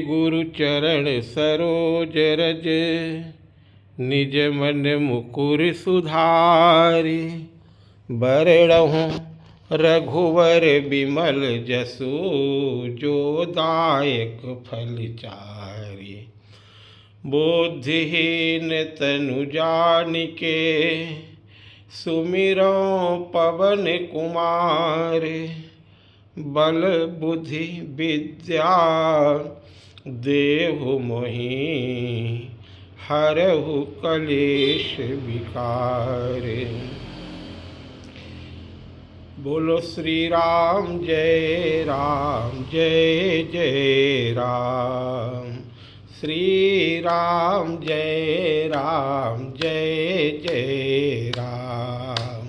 गुरु चरण सरोज रज, निज मन मुकुर सुधारि। बरड़हु रघुवर बिमल जसु, जो दायक फल चारि। बुद्धिहीन तनु जानिके, सुमिरौ पवन कुमार। बल बुद्धि विद्या देहु मोहि, हरहु कलेश विकार। बोलो श्री राम जय जय राम। श्री राम जय जय राम।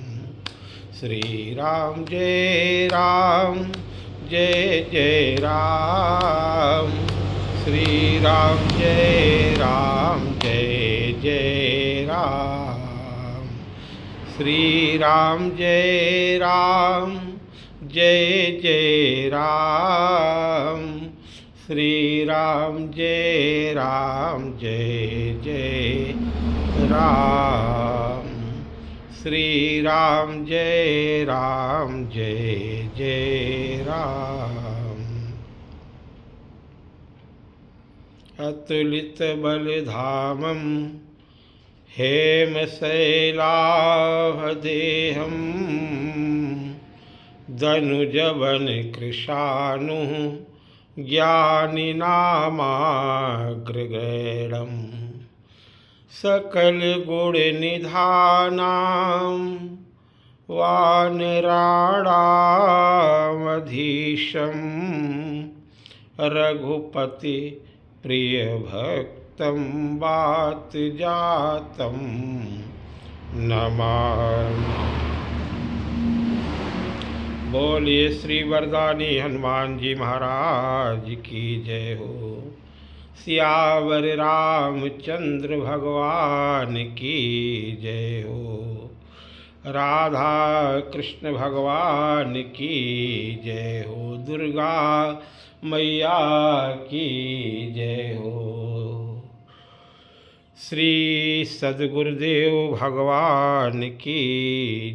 श्री राम जय जय राम। श्री राम जय जय राम। श्री राम जय जय राम। श्री राम जय जय राम। श्री राम जय जय राम। अतुलित बलधामं हेम शैलाभदेहं, दनुजवन कृशानुः ज्ञानिनामाग्रगण्यं। सकल गुण निधानां वानराणामधीशं, रघुपति प्रिय भक्तं वात जातं नमामि। बोलिए श्री वरदानी हनुमान जी महाराज की जय हो। सियावर रामचंद्र भगवान की जय हो। राधा कृष्ण भगवान की जय हो। दुर्गा मैया की जय हो। श्री सद्गुरुदेव भगवान की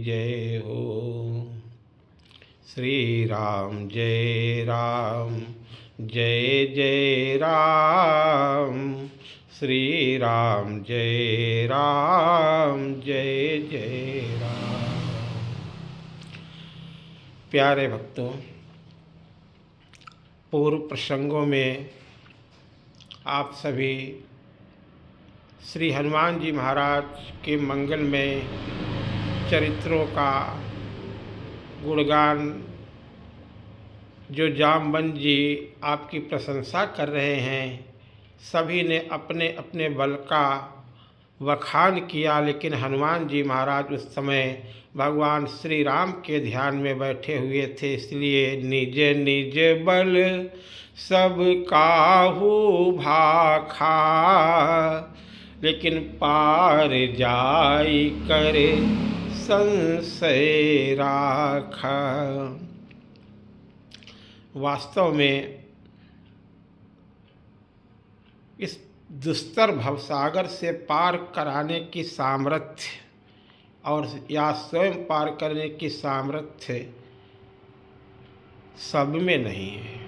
जय हो। श्री राम जय जय राम। श्री राम जय जय राम। प्यारे भक्तों, पूर्व प्रसंगों में आप सभी श्री हनुमान जी महाराज के मंगलमय चरित्रों का गुणगान जो जामवंत जी आपकी प्रशंसा कर रहे हैं, सभी ने अपने अपने बल का वखान किया, लेकिन हनुमान जी महाराज उस समय भगवान श्री राम के ध्यान में बैठे हुए थे, इसलिए निज निज बल सब काहू भाखा, लेकिन पार जाई करे संशय राखा। वास्तव में इस दुस्तर भवसागर से पार कराने की सामर्थ्य और या स्वयं पार करने की सामर्थ्य सब में नहीं है।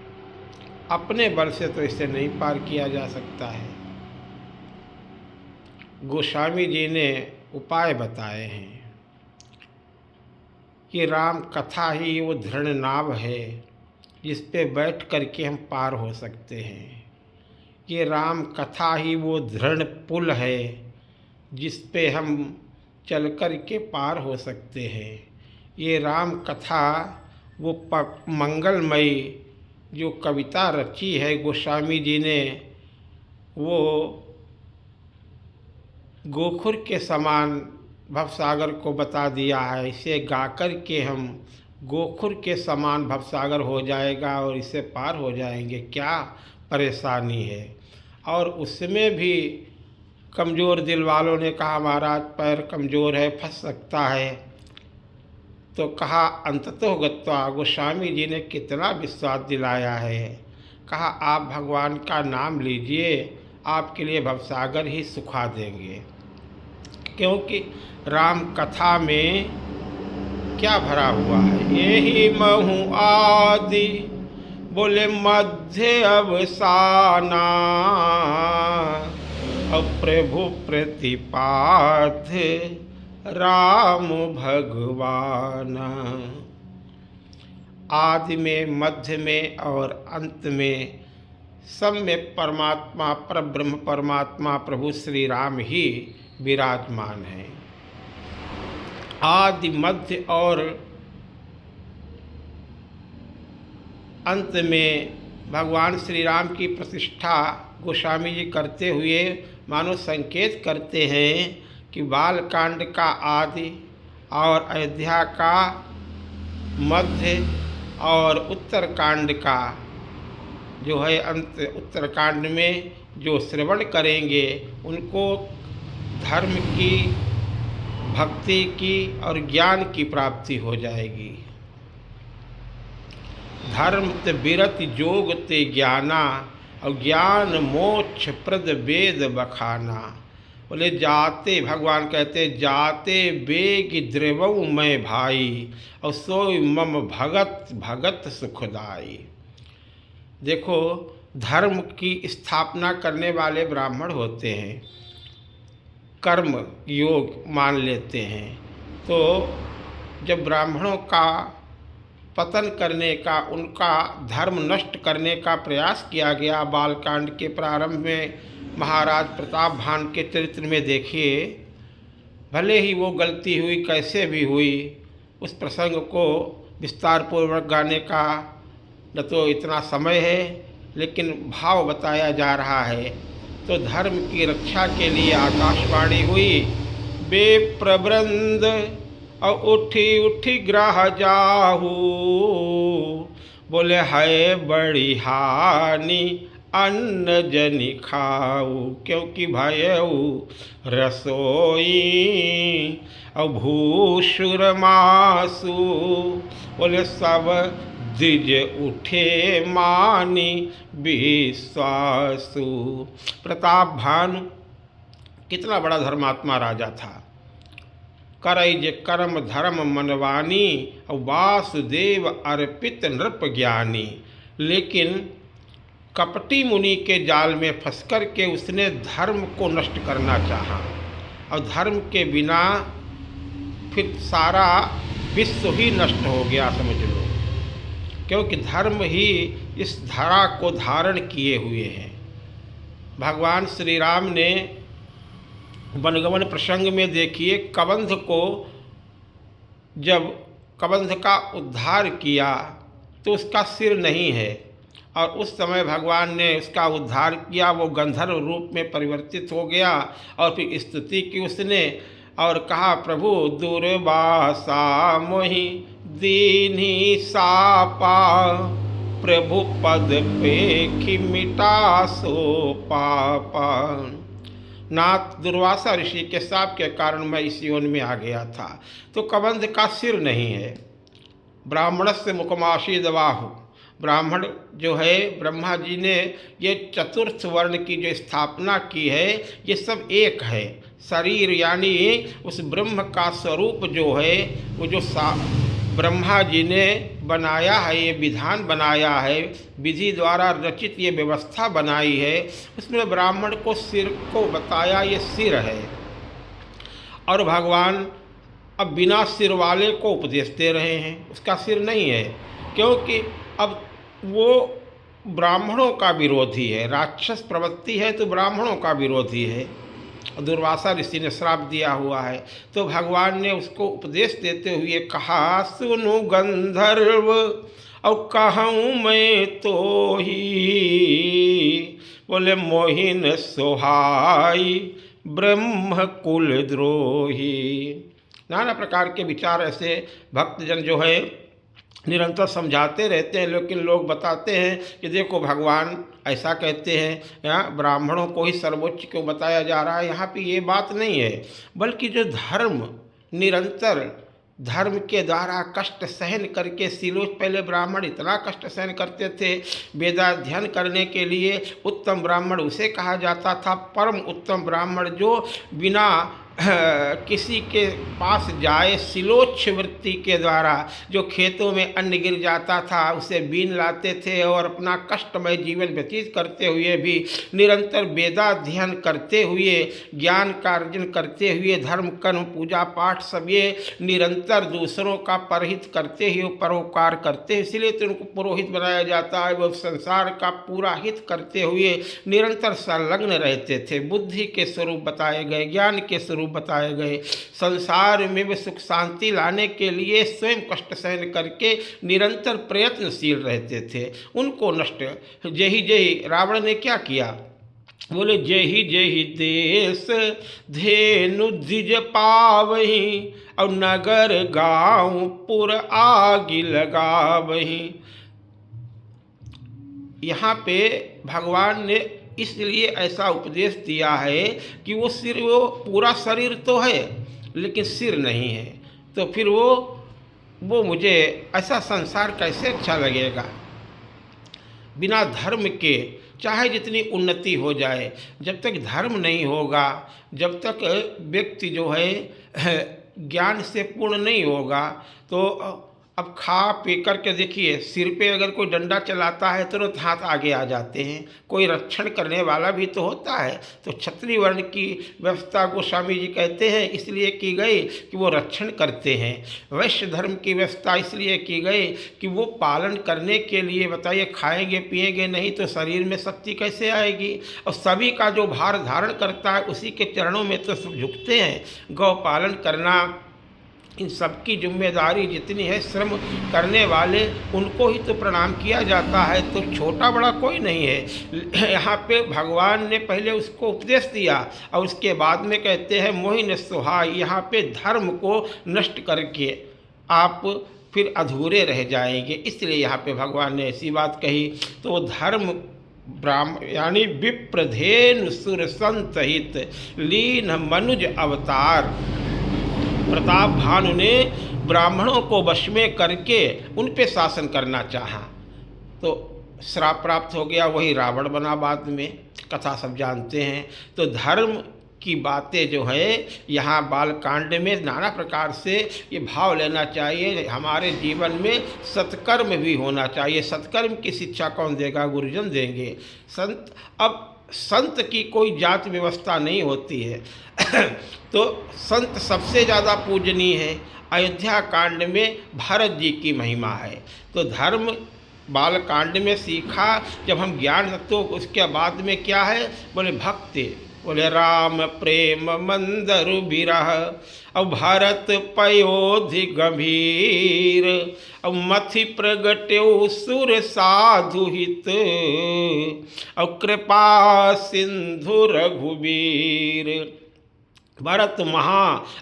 अपने बल से तो इसे नहीं पार किया जा सकता है। गोस्वामी जी ने उपाय बताए हैं कि राम कथा ही वो दृढ़ नाव है जिस पे बैठ करके हम पार हो सकते हैं। ये राम कथा ही वो दृढ़ पुल है जिस पे हम चल कर के पार हो सकते हैं। ये राम कथा वो मंगलमयी जो कविता रची है गोस्वामी जी ने, वो गोखुर के समान भवसागर को बता दिया है। इसे गाकर के हम गोखुर के समान भवसागर हो जाएगा और इसे पार हो जाएंगे, क्या परेशानी है। और उसमें भी कमज़ोर दिल वालों ने कहा महाराज पैर कमज़ोर है, फंस सकता है, तो कहा अंततो गत्वा। गोस्वामी जी ने कितना विश्वास दिलाया है। कहा आप भगवान का नाम लीजिए, आपके लिए भवसागर ही सुखा देंगे। क्योंकि राम कथा में क्या भरा हुआ है, यही महु आदि बोले मध्य अवसाना, प्रभु प्रतिपाद राम भगवान। आदि में, मध्य में और अंत में सब में परमात्मा, परब्रह्म परमात्मा प्रभु श्री राम ही विराजमान है। आदि, मध्य और अंत में भगवान श्री राम की प्रतिष्ठा गोस्वामी जी करते हुए मानो संकेत करते हैं कि बालकांड का आदि और अयोध्या का मध्य और उत्तरकांड का जो है अंत। उत्तरकांड में जो श्रवण करेंगे उनको धर्म की, भक्ति की और ज्ञान की प्राप्ति हो जाएगी। धर्म ते बिरत जोग ते ज्ञाना और ज्ञान मोक्ष प्रद वेद बखाना। बोले जाते, भगवान कहते जाते बेग द्रवऊ मैं भाई और सोई मम भगत भगत सुखदाई। देखो, धर्म की स्थापना करने वाले ब्राह्मण होते हैं, कर्म योग मान लेते हैं। तो जब ब्राह्मणों का पतन करने का, उनका धर्म नष्ट करने का प्रयास किया गया बालकांड के प्रारंभ में, महाराज प्रताप भान के चरित्र में देखिए, भले ही वो गलती हुई कैसे भी हुई, उस प्रसंग को विस्तार पूर्वक गाने का न तो इतना समय है, लेकिन भाव बताया जा रहा है। तो धर्म की रक्षा के लिए आकाशवाणी हुई, बेप्रबंध और उठी उठी ग्रह जाहू, बोले है बड़ी हानि अन्न जनि खाऊ, क्योंकि भयऊ रसोई और भूषुर मासु, बोले सब द्विज उठे मानी विश्वासु। प्रताप भानु कितना बड़ा धर्मात्मा राजा था। करई जे कर्म धर्म मनवानी और वासुदेव अर्पित नृप ज्ञानी। लेकिन कपटी मुनि के जाल में फंसकर के उसने धर्म को नष्ट करना चाहा, और धर्म के बिना फिर सारा विश्व ही नष्ट हो गया समझ लो, क्योंकि धर्म ही इस धरा को धारण किए हुए हैं। भगवान श्री राम ने वनगमन प्रसंग में देखिए, कबंध को जब कबंध का उद्धार किया तो उसका सिर नहीं है, और उस समय भगवान ने उसका उद्धार किया, वो गंधर्व रूप में परिवर्तित हो गया, और फिर स्तुति की उसने और कहा, प्रभु दुर्वासा मोहि दीन्ही सापा, प्रभु पद पेखि मिटा सो पापा। नाथ, दुर्वासा ऋषि के शाप के कारण मैं इस योनि में आ गया था। तो कबंध का सिर नहीं है। ब्राह्मणस्य मुखमाशी दवाहु, ब्राह्मण जो है, ब्रह्मा जी ने ये चतुर्थ वर्ण की जो स्थापना की है, ये सब एक है। शरीर यानी उस ब्रह्म का स्वरूप जो है, वो जो ब्रह्मा जी ने बनाया है, ये विधान बनाया है, विधि द्वारा रचित ये व्यवस्था बनाई है, उसमें ब्राह्मण को सिर को बताया, ये सिर है। और भगवान अब बिना सिर वाले को उपदेश दे रहे हैं, उसका सिर नहीं है, क्योंकि अब वो ब्राह्मणों का विरोधी है। राक्षस प्रवृत्ति है तो ब्राह्मणों का विरोधी है। दुर्वासा ऋषि ने श्राप दिया हुआ है, तो भगवान ने उसको उपदेश देते हुए कहा, सुनु गंधर्व और कहूँ मैं तो ही, बोले मोहिन सोहाई ब्रह्म कुल द्रोही। नाना प्रकार के विचार ऐसे भक्तजन जो है निरंतर समझाते रहते हैं, लेकिन लोग बताते हैं कि देखो भगवान ऐसा कहते हैं, यहाँ ब्राह्मणों को ही सर्वोच्च क्यों बताया जा रहा है। यहाँ पे ये बात नहीं है, बल्कि जो धर्म निरंतर धर्म के द्वारा कष्ट सहन करके सिलोच, पहले ब्राह्मण इतना कष्ट सहन करते थे, वेदाध्ययन करने के लिए उत्तम ब्राह्मण उसे कहा जाता था। परम उत्तम ब्राह्मण जो बिना किसी के पास जाए सिलोच्छ वृत्ति के द्वारा जो खेतों में अन्न गिर जाता था उसे बीन लाते थे और अपना कष्टमय जीवन व्यतीत करते हुए भी निरंतर वेदाध्ययन करते हुए, ज्ञान का अर्जन करते हुए, धर्म कर्म पूजा पाठ सब ये निरंतर दूसरों का परहित करते हुए, परोपकार करते, इसलिए तो उनको पुरोहित बनाया जाता है। वो संसार का पूरा हित करते हुए निरंतर संलग्न रहते थे। बुद्धि के स्वरूप बताए गए, ज्ञान के स्वरूप बताए गए, संसार में वे सुख शांति लाने के लिए स्वयं कष्ट सहन करके निरंतर प्रयत्नशील रहते थे। उनको नष्ट जही जही रावण ने क्या किया, बोले जही जही देश धेनु द्विज पावही और नगर गांव पुर आगि लगावही। यहाँ पे भगवान ने इसलिए ऐसा उपदेश दिया है कि वो पूरा शरीर तो है लेकिन सिर नहीं है, तो फिर वो मुझे ऐसा संसार कैसे अच्छा लगेगा। बिना धर्म के चाहे जितनी उन्नति हो जाए, जब तक धर्म नहीं होगा, जब तक व्यक्ति जो है ज्ञान से पूर्ण नहीं होगा, तो अब खा पी कर के देखिए, सिर पे अगर कोई डंडा चलाता है तुरंत हाथ आगे आ जाते हैं। कोई रक्षण करने वाला भी तो होता है। तो क्षत्रिय वर्ण की व्यवस्था गोस्वामी जी कहते हैं इसलिए की गई कि वो रक्षण करते हैं। वैश्य धर्म की व्यवस्था इसलिए की गई कि वो पालन करने के लिए, बताइए खाएंगे पिएंगे नहीं तो शरीर में शक्ति कैसे आएगी। और सभी का जो भार धारण करता है उसी के चरणों में तो सब झुकते हैं। गौ पालन करना, इन सबकी जिम्मेदारी जितनी है, श्रम करने वाले उनको ही तो प्रणाम किया जाता है, तो छोटा बड़ा कोई नहीं है। यहाँ पे भगवान ने पहले उसको उपदेश दिया और उसके बाद में कहते हैं मोहिन सुहाय। यहाँ पे धर्म को नष्ट करके आप फिर अधूरे रह जाएंगे, इसलिए यहाँ पे भगवान ने ऐसी बात कही। तो धर्म ब्राह्मण यानी विप्रधेनु सुर संतहित लीन मनुज अवतार। प्रताप भानु ने ब्राह्मणों को वश में करके उन पे शासन करना चाहा तो श्राप प्राप्त हो गया, वही रावण बना बाद में, कथा सब जानते हैं। तो धर्म की बातें जो है यहाँ बालकांड में नाना प्रकार से ये भाव लेना चाहिए। हमारे जीवन में सत्कर्म भी होना चाहिए। सत्कर्म की शिक्षा कौन देगा, गुरुजन देंगे। संत की कोई जात व्यवस्था नहीं होती है तो संत सबसे ज़्यादा पूजनीय है। अयोध्या कांड में भरत जी की महिमा है। तो धर्म बालकांड में सीखा जब हम ज्ञान, तो उसके बाद में क्या है, बोले भक्ति, बोले राम प्रेम मंदरु बिरह अब भरत पयोधि गंभीर अब मथि प्रगट्यो सुर साधु हित अब कृपा सिंधु रघुबीर। भरत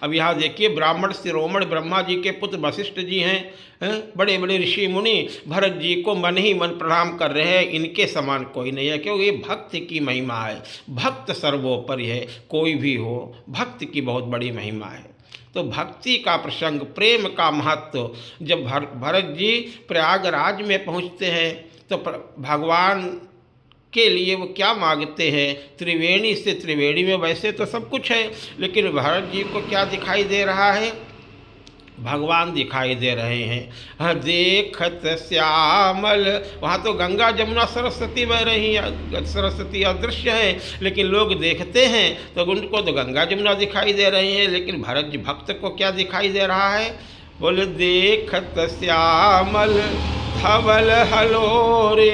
अब यहाँ देखिए, ब्राह्मण शिरोमणि ब्रह्मा जी के पुत्र वशिष्ठ जी हैं, बड़े बड़े ऋषि मुनि भरत जी को मन ही मन प्रणाम कर रहे हैं। इनके समान कोई नहीं है, क्योंकि ये भक्त की महिमा है। भक्त सर्वोपरि है, कोई भी हो, भक्त की बहुत बड़ी महिमा है। तो भक्ति का प्रसंग, प्रेम का महत्व, जब भरत जी प्रयागराज में पहुँचते हैं तो भगवान के लिए वो क्या मांगते हैं, त्रिवेणी से, त्रिवेणी में वैसे तो सब कुछ है, लेकिन भरत जी को क्या दिखाई दे रहा है, भगवान दिखाई दे रहे हैं। देखत श्यामल, वहाँ तो गंगा जमुना सरस्वती बह रही है, सरस्वती अदृश्य है, लेकिन लोग देखते हैं तो उनको तो गंगा जमुना दिखाई दे रही है। लेकिन भरत जी भक्त को क्या दिखाई दे रहा है, बोले देखत श्यामल धवल हलोरे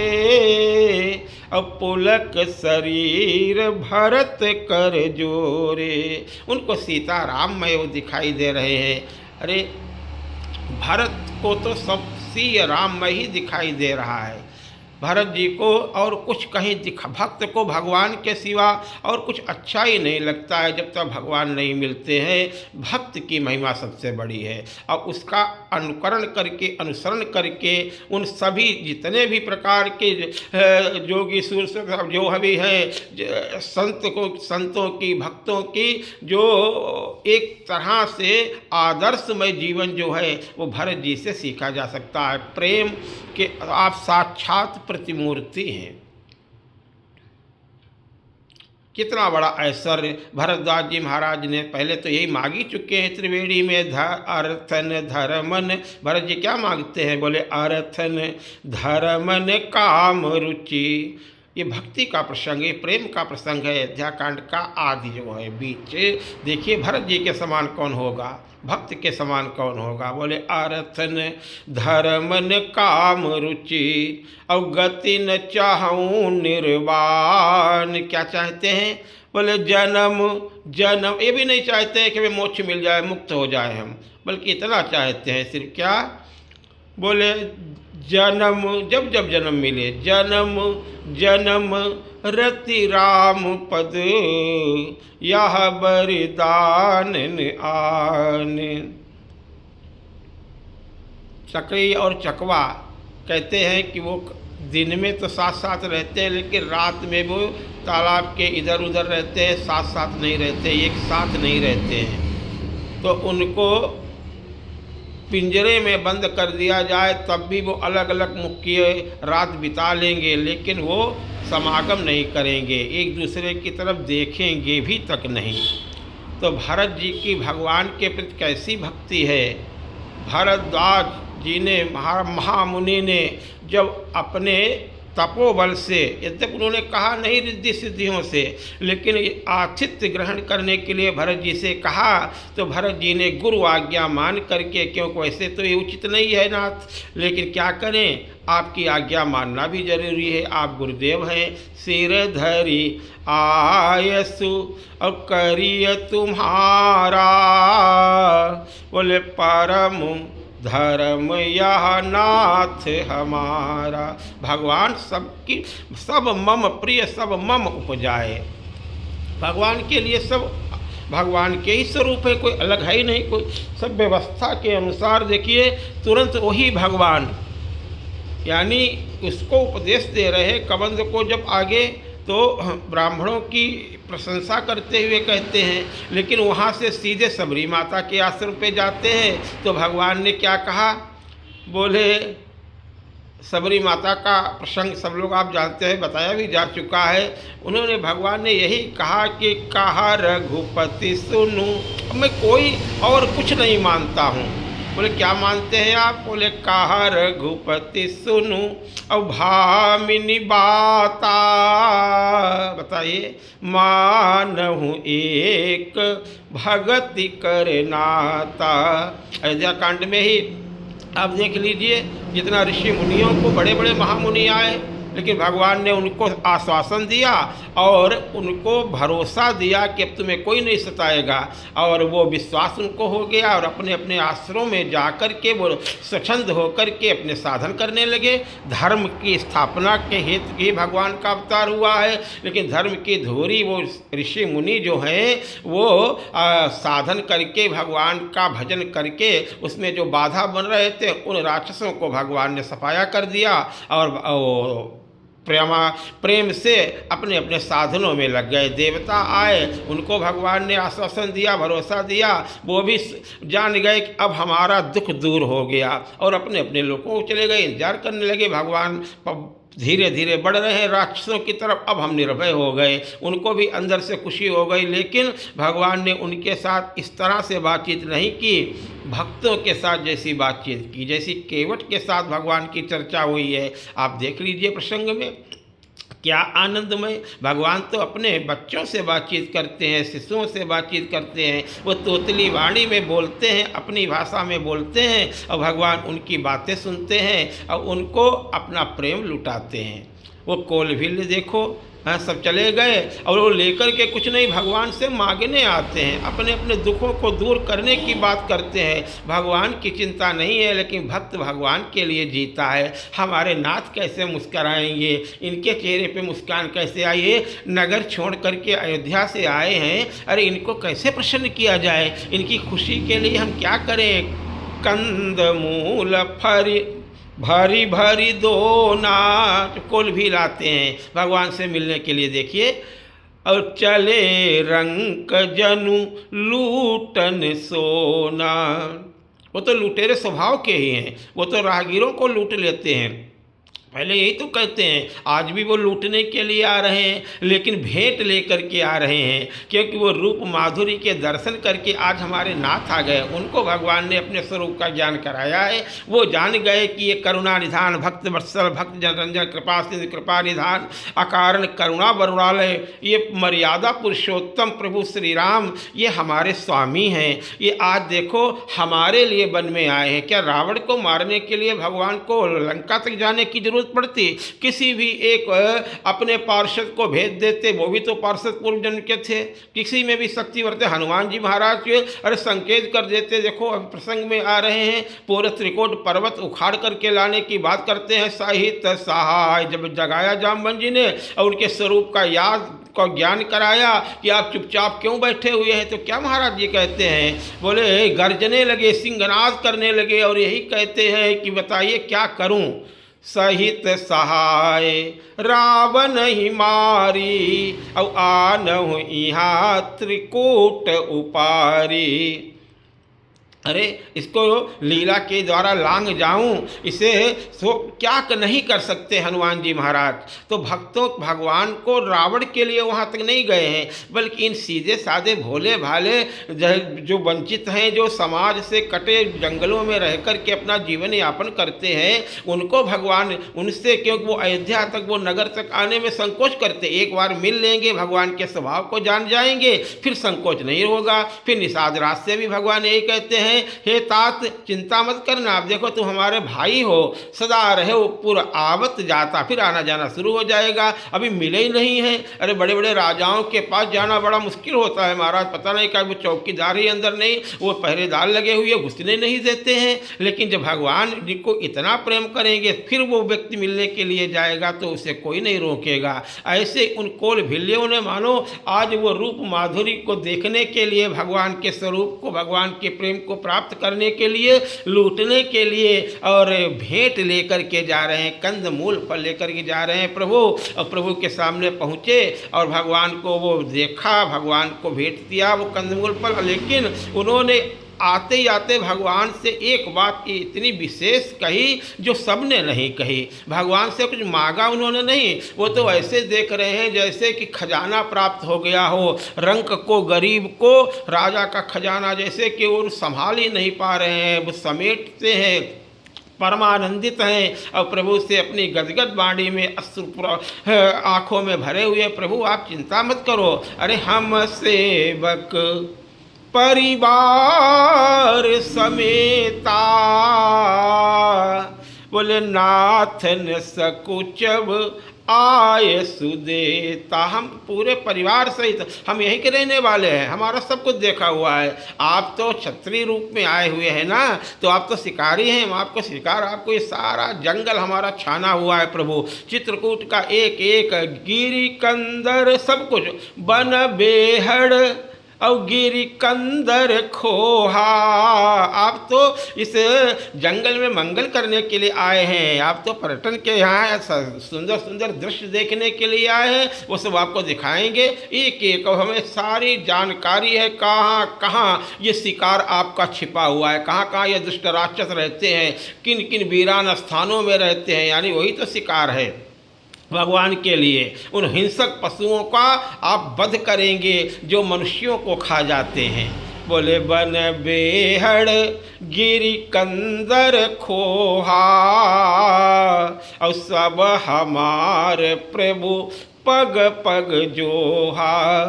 अब पुलक शरीर भरत कर जोरे। उनको सीता राममय वो दिखाई दे रहे हैं। अरे भरत को तो सब सी राममय ही दिखाई दे रहा है, भरत जी को और कुछ कहीं भक्त को भगवान के सिवा और कुछ अच्छा ही नहीं लगता है जब तक भगवान नहीं मिलते हैं। भक्त की महिमा सबसे बड़ी है और उसका अनुकरण करके, अनुसरण करके उन सभी जितने भी प्रकार के जोगी सूर जो भी है संतों की, भक्तों की, जो एक तरह से आदर्शमय जीवन जो है वो भरत जी से सीखा जा सकता है। प्रेम के आप साक्षात प्रतिमूर्ति हैं। कितना बड़ा ऐश्वर्य भरद्वाज जी महाराज ने पहले तो यही मांग ही चुके हैं त्रिवेणी में, अर्थन धर्मन। भरत जी क्या मांगते हैं? बोले अर्थन धर्मन काम रुचि। ये भक्ति का प्रसंग, ये प्रेम का प्रसंग है। अयोध्याकांड का आदि जो है बीच। देखिए भरत जी के समान कौन होगा, भक्त के समान कौन होगा? बोले अर्थन धर्मन काम रुचि अवगति न चाहूँ निर्वाण। क्या चाहते हैं? बोले जन्म जन्म, ये भी नहीं चाहते हैं कि वे मोक्ष मिल जाए, मुक्त हो जाए हम, बल्कि इतना चाहते हैं सिर्फ क्या? बोले जन्म, जब जब जन्म मिले, जन्म जन्म रति राम पद यह बरिदान आन। चकई और चकवा कहते हैं कि वो दिन में तो साथ साथ रहते हैं, लेकिन रात में वो तालाब के इधर उधर रहते हैं, साथ साथ नहीं रहते, एक साथ नहीं रहते हैं। तो उनको पिंजरे में बंद कर दिया जाए तब भी वो अलग अलग मुख्य रात बिता लेंगे, लेकिन वो समागम नहीं करेंगे, एक दूसरे की तरफ देखेंगे भी तक नहीं। तो भरत जी की भगवान के प्रति कैसी भक्ति है। भरद्वाज जी ने, महामुनि ने जब अपने तपोबल से, यद्यप उन्होंने कहा नहीं रिद्धि सिद्धियों से, लेकिन आतिथ्य ग्रहण करने के लिए भरत जी से कहा, तो भरत जी ने गुरु आज्ञा मान करके, क्योंकि वैसे तो ये उचित नहीं है नाथ, लेकिन क्या करें, आपकी आज्ञा मानना भी जरूरी है, आप गुरुदेव हैं। सिर धरी आयसु और करिय तुम्हारा, बोले परम धर्म यह नाथ हमारा। भगवान सबकी, सब मम प्रिय, सब मम उपजाए। भगवान के लिए सब भगवान के ही स्वरूप है, कोई अलग है ही नहीं, कोई सब व्यवस्था के अनुसार। देखिए तुरंत वही भगवान, यानी उसको उपदेश दे रहे हैं कबंध को। जब आगे तो ब्राह्मणों की प्रशंसा करते हुए कहते हैं, लेकिन वहाँ से सीधे सबरी माता के आश्रम पे जाते हैं। तो भगवान ने क्या कहा? बोले सबरी माता का प्रसंग सब लोग आप जानते हैं, बताया भी जा चुका है। उन्होंने, भगवान ने यही कहा कि कहा रघुपति सुनु, मैं कोई और कुछ नहीं मानता हूँ। बोले क्या मानते हैं आप? बोले कहा रघुपति सुनु और भामिनी बाता। बताइए, मानहु एक भगति करनाता। अयोध्या कांड में ही आप देख लीजिए, जितना ऋषि मुनियों को, बड़े बड़े महामुनि आए, लेकिन भगवान ने उनको आश्वासन दिया और उनको भरोसा दिया कि अब तुम्हें कोई नहीं सताएगा, और वो विश्वास उनको हो गया और अपने अपने आश्रमों में जाकर के वो स्वच्छंद होकर के अपने साधन करने लगे। धर्म की स्थापना के हेतु ही भगवान का अवतार हुआ है, लेकिन धर्म की धोरी वो ऋषि मुनि जो हैं वो साधन करके, भगवान का भजन करके, उसमें जो बाधा बन रहे थे उन राक्षसों को भगवान ने सफाया कर दिया और प्रेम से अपने अपने साधनों में लग गए। देवता आए, उनको भगवान ने आश्वासन दिया, भरोसा दिया, वो भी जान गए कि अब हमारा दुख दूर हो गया और अपने अपने लोगों को चले गए, इंतजार करने लगे। भगवान धीरे धीरे बढ़ रहे हैं राक्षसों की तरफ, अब हम निर्भय हो गए, उनको भी अंदर से खुशी हो गई। लेकिन भगवान ने उनके साथ इस तरह से बातचीत नहीं की, भक्तों के साथ जैसी बातचीत की, जैसी केवट के साथ भगवान की चर्चा हुई है। आप देख लीजिए प्रसंग में क्या आनंदमय। भगवान तो अपने बच्चों से बातचीत करते हैं, शिशुओं से बातचीत करते हैं, वो तोतली वाणी में बोलते हैं, अपनी भाषा में बोलते हैं, और भगवान उनकी बातें सुनते हैं और उनको अपना प्रेम लुटाते हैं। वो कोलभिल देखो, हाँ, सब चले गए और वो लेकर के कुछ नहीं, भगवान से मांगने आते हैं, अपने अपने दुखों को दूर करने की बात करते हैं। भगवान की चिंता नहीं है, लेकिन भक्त भगवान के लिए जीता है। हमारे नाथ कैसे मुस्कराएंगे, इनके चेहरे पे मुस्कान कैसे आई है। नगर छोड़ करके अयोध्या से आए हैं, अरे इनको कैसे प्रसन्न किया जाए, इनकी खुशी के लिए हम क्या करें। कंद मूल फरी भरी भरी दोना, कुल भी लाते हैं भगवान से मिलने के लिए। देखिए, और चले रंक जनु लूटन सोना। वो तो लुटेरे स्वभाव के ही हैं, वो तो राहगीरों को लूट लेते हैं। पहले यही तो कहते हैं, आज भी वो लूटने के लिए आ रहे हैं, लेकिन भेंट लेकर के आ रहे हैं, क्योंकि वो रूप माधुरी के दर्शन करके आज हमारे नाथ आ गए। उनको भगवान ने अपने स्वरूप का ज्ञान कराया है। वो जान गए कि ये करुणा निधान, भक्त वत्सल, भक्त जनरंजन, कृपा सिंधु, कृपा निधान, अकारण करुणा बरुणालय, ये मर्यादा पुरुषोत्तम प्रभु श्री राम, ये हमारे स्वामी हैं। ये आज देखो हमारे लिए वन में आए हैं। क्या रावण को मारने के लिए भगवान को लंका तक जाने की जरूरत पड़ती? किसी भी एक अपने पार्षद को भेज देते, वो भी तो पार्षद पूर्व जन्म के थे। किसी में भी शक्ति वर्ते, हनुमान जी महाराज के अरे संकेत कर देते। देखो अब प्रसंग में आ रहे हैं, पूरे त्रिकोट पर्वत उखाड़ करके लाने की बात करते हैं। साहित्य सहाय जब जगाया जामवंत जी ने और उनके स्वरूप का याद को ज्ञान कराया कि आप चुपचाप क्यों बैठे हुए हैं, तो क्या महाराज जी कहते हैं, बोले गर्जने लगे, सिंहनाद करने लगे और यही कहते हैं कि बताइए क्या करूं। सहित सहाय रावण ही मारी, और आनहु इहाँ त्रिकूट उपारी। अरे इसको लीला के द्वारा लांग जाऊं, इसे सो क्या नहीं कर सकते हनुमान जी महाराज। तो भक्तों भगवान को रावण के लिए वहां तक नहीं गए हैं, बल्कि इन सीधे साधे भोले भाले जो वंचित हैं, जो समाज से कटे जंगलों में रह कर के अपना जीवन यापन करते हैं, उनको भगवान उनसे, क्योंकि वो अयोध्या तक, वो नगर तक आने में संकोच करते। एक बार मिल लेंगे, भगवान के स्वभाव को जान जाएंगे, फिर संकोच नहीं होगा। फिर निषाद राज से भी भगवान यही कहते हैं, हे तात चिंता मत करना, आप देखो तुम हमारे भाई हो, सदा रहे हो पूरा आवत जाता, फिर आना जाना शुरू हो जाएगा। अभी मिले ही नहीं है। अरे बड़े बड़े राजाओं के पास जाना बड़ा मुश्किल होता है महाराज, पता नहीं क्या वो चौकीदार ही अंदर नहीं, वो पहरेदार लगे हुए घुसने नहीं देते हैं। लेकिन जब भगवान जिनको इतना प्रेम करेंगे, फिर वो व्यक्ति मिलने के लिए जाएगा तो उसे कोई नहीं रोकेगा। ऐसे उन कोल भिल्लियों ने मानो आज वो रूप माधुरी को देखने के लिए, भगवान के स्वरूप को, भगवान के प्रेम को प्राप्त करने के लिए, लूटने के लिए और भेंट लेकर के जा रहे हैं, कंद मूल फल लेकर के जा रहे हैं प्रभु। और प्रभु के सामने पहुँचे और भगवान को वो देखा, भगवान को भेंट दिया वो कंदमूल फल। लेकिन उन्होंने आते ही आते भगवान से एक बात की इतनी विशेष कही जो सबने नहीं कही। भगवान से कुछ मांगा उन्होंने नहीं, वो तो ऐसे देख रहे हैं जैसे कि खजाना प्राप्त हो गया हो। रंक को, गरीब को राजा का खजाना जैसे कि वो संभाल ही नहीं पा रहे हैं, वो समेटते हैं, परमानंदित हैं और प्रभु से अपनी गदगद बाणी में अश्रु आँखों में भरे हुए, प्रभु आप चिंता मत करो, अरे हम सेवक परिवार समेता, बोले नाथ न सकुचब आय सुदेता। हम पूरे परिवार सहित, हम यहीं के रहने वाले हैं, हमारा सब कुछ देखा हुआ है। आप तो क्षत्रिय रूप में आए हुए हैं ना, तो आप तो शिकारी हैं, आपको शिकार, आपको ये सारा जंगल हमारा छाना हुआ है प्रभु। चित्रकूट का एक एक गिरी कंदर सब कुछ, बन बेहड़ और गिरी कंदर खोहा। आप तो इस जंगल में मंगल करने के लिए आए हैं, आप तो पर्यटन के यहाँ सुंदर सुंदर दृश्य देखने के लिए आए हैं, वो सब आपको दिखाएंगे एक एक। और हमें सारी जानकारी है कहाँ कहाँ ये शिकार आपका छिपा हुआ है, कहाँ कहाँ ये दुष्ट राक्षस रहते हैं, किन किन वीरान स्थानों में रहते हैं, यानी वही तो शिकार है भगवान के लिए। उन हिंसक पशुओं का आप वध करेंगे जो मनुष्यों को खा जाते हैं। बोले बन बेहड़ गिरी कंदर खोहा, और सब हमारे प्रभु पग पग जोहा।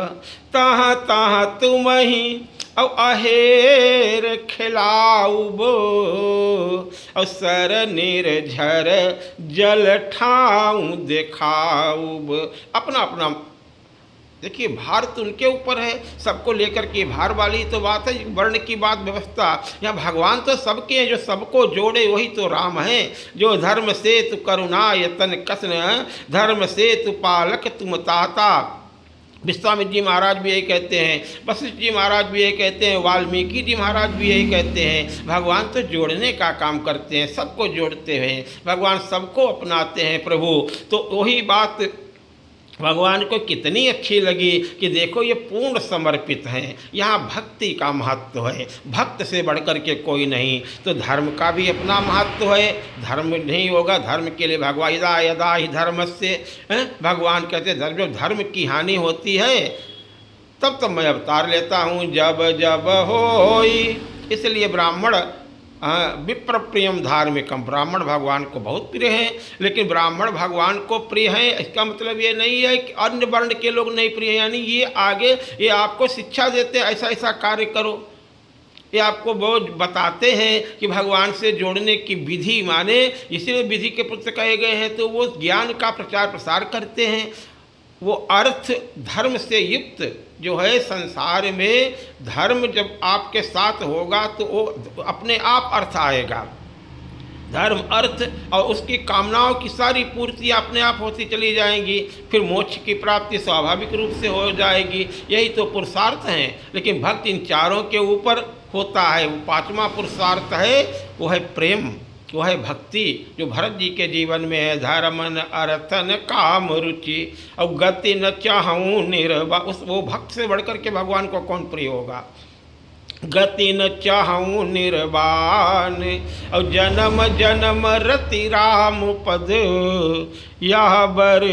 तहाँ तहाँ तुम ही और अहेर खिलाऊब, और सर निर्झर जल ठाऊं दिखाऊब। अपना अपना देखिए भार तो उनके ऊपर है, सबको लेकर के भार वाली तो बात है, वर्ण की बात व्यवस्था। यहाँ भगवान तो सबके हैं, जो सबको जोड़े वही तो राम है। जो धर्म से तु करुणा यतन कसन, धर्म से तु पालक तुम ताता। विश्वामित्र जी महाराज भी यही कहते हैं, वशिष्ठ जी महाराज भी यही कहते हैं, वाल्मीकि जी महाराज भी यही कहते हैं। भगवान तो जोड़ने का काम करते हैं, सबको जोड़ते हैं, भगवान सबको अपनाते हैं प्रभु। तो वही बात भगवान को कितनी अच्छी लगी कि देखो ये पूर्ण समर्पित हैं। यहाँ भक्ति का महत्व है, भक्त से बढ़कर के कोई नहीं। तो धर्म का भी अपना महत्व है, धर्म नहीं होगा, धर्म के लिए भगवान यदा यदा ही धर्म से, भगवान कहते धर्म, जब धर्म की हानि होती है तब तो मैं अवतार लेता हूँ, जब जब होई। इसलिए ब्राह्मण विप्र प्रियम धार्मिकम, ब्राह्मण भगवान को बहुत प्रिय हैं। लेकिन ब्राह्मण भगवान को प्रिय हैं इसका मतलब ये नहीं है कि अन्य वर्ण के लोग नहीं प्रिय हैं। यानी ये आगे ये आपको शिक्षा देते हैं, ऐसा ऐसा कार्य करो। ये आपको बहुत बताते हैं कि भगवान से जोड़ने की विधि, माने इसीलिए विधि के पुत्र कहे गए हैं। तो वो ज्ञान का प्रचार प्रसार करते हैं। वो अर्थ धर्म से युक्त जो है, संसार में धर्म जब आपके साथ होगा तो वो अपने आप अर्थ आएगा। धर्म अर्थ और उसकी कामनाओं की सारी पूर्ति अपने आप होती चली जाएंगी, फिर मोक्ष की प्राप्ति स्वाभाविक रूप से हो जाएगी। यही तो पुरुषार्थ हैं। लेकिन भक्त इन चारों के ऊपर होता है। वो पांचवा पुरुषार्थ है, वो है प्रेम, वो है भक्ति, जो भरत जी के जीवन में है। धर्मन अर्थन काम रुचि और गति न चाहूँ निर्वा, उस वो भक्त से बढ़कर के भगवान को कौन प्रिय होगा। गति न चाहूँ निर्वाण और जन्म जन्म रति राम पद, यह बर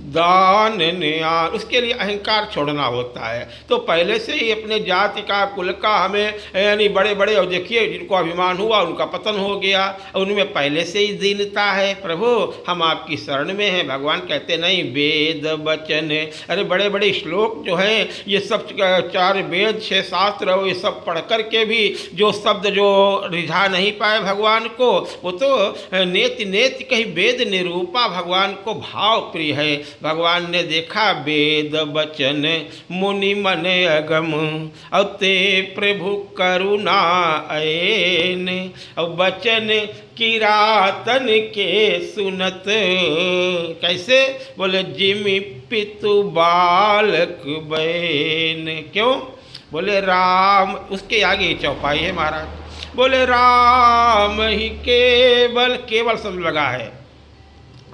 दान न्याय। उसके लिए अहंकार छोड़ना होता है। तो पहले से ही अपने जाति का, कुल का, हमें यानी बड़े बड़े, और देखिए जिनको अभिमान हुआ उनका पतन हो गया, उनमें पहले से ही दीनता है। प्रभु हम आपकी शरण में हैं। भगवान कहते नहीं वेद वचन, अरे बड़े बड़े श्लोक जो हैं, ये सब 4 वेद 6 शास्त्र, ये सब पढ़ कर के भी जो शब्द जो रिझा नहीं पाए भगवान को, वो तो नेति नेति कहीं वेद निरूपा भगवान को भाव प्रिय है। भगवान ने देखा वेद वचन मुनि मन अगम, और ते प्रभु करुणा ऐन, और वचन किरातन के सुनत। कैसे बोले जिमि पितु बालक बैन। क्यों बोले राम, उसके आगे चौपाई है महाराज। बोले राम ही केवल, केवल शब्द लगा है,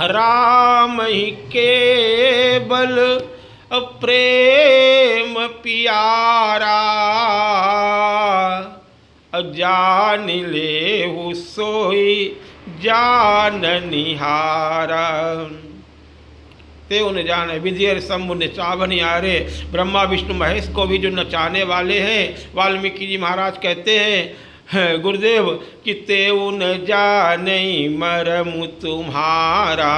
राम ही केवल प्रेम प्यारा, जान ले सोई जान निहारा। ते उन जाने विधियर शंभु नचावन यारे। ब्रह्मा विष्णु महेश को भी जो नचाने वाले हैं, वाल्मीकि जी महाराज कहते हैं गुरुदेव कि तेऊ न जाने मरम तुम्हारा।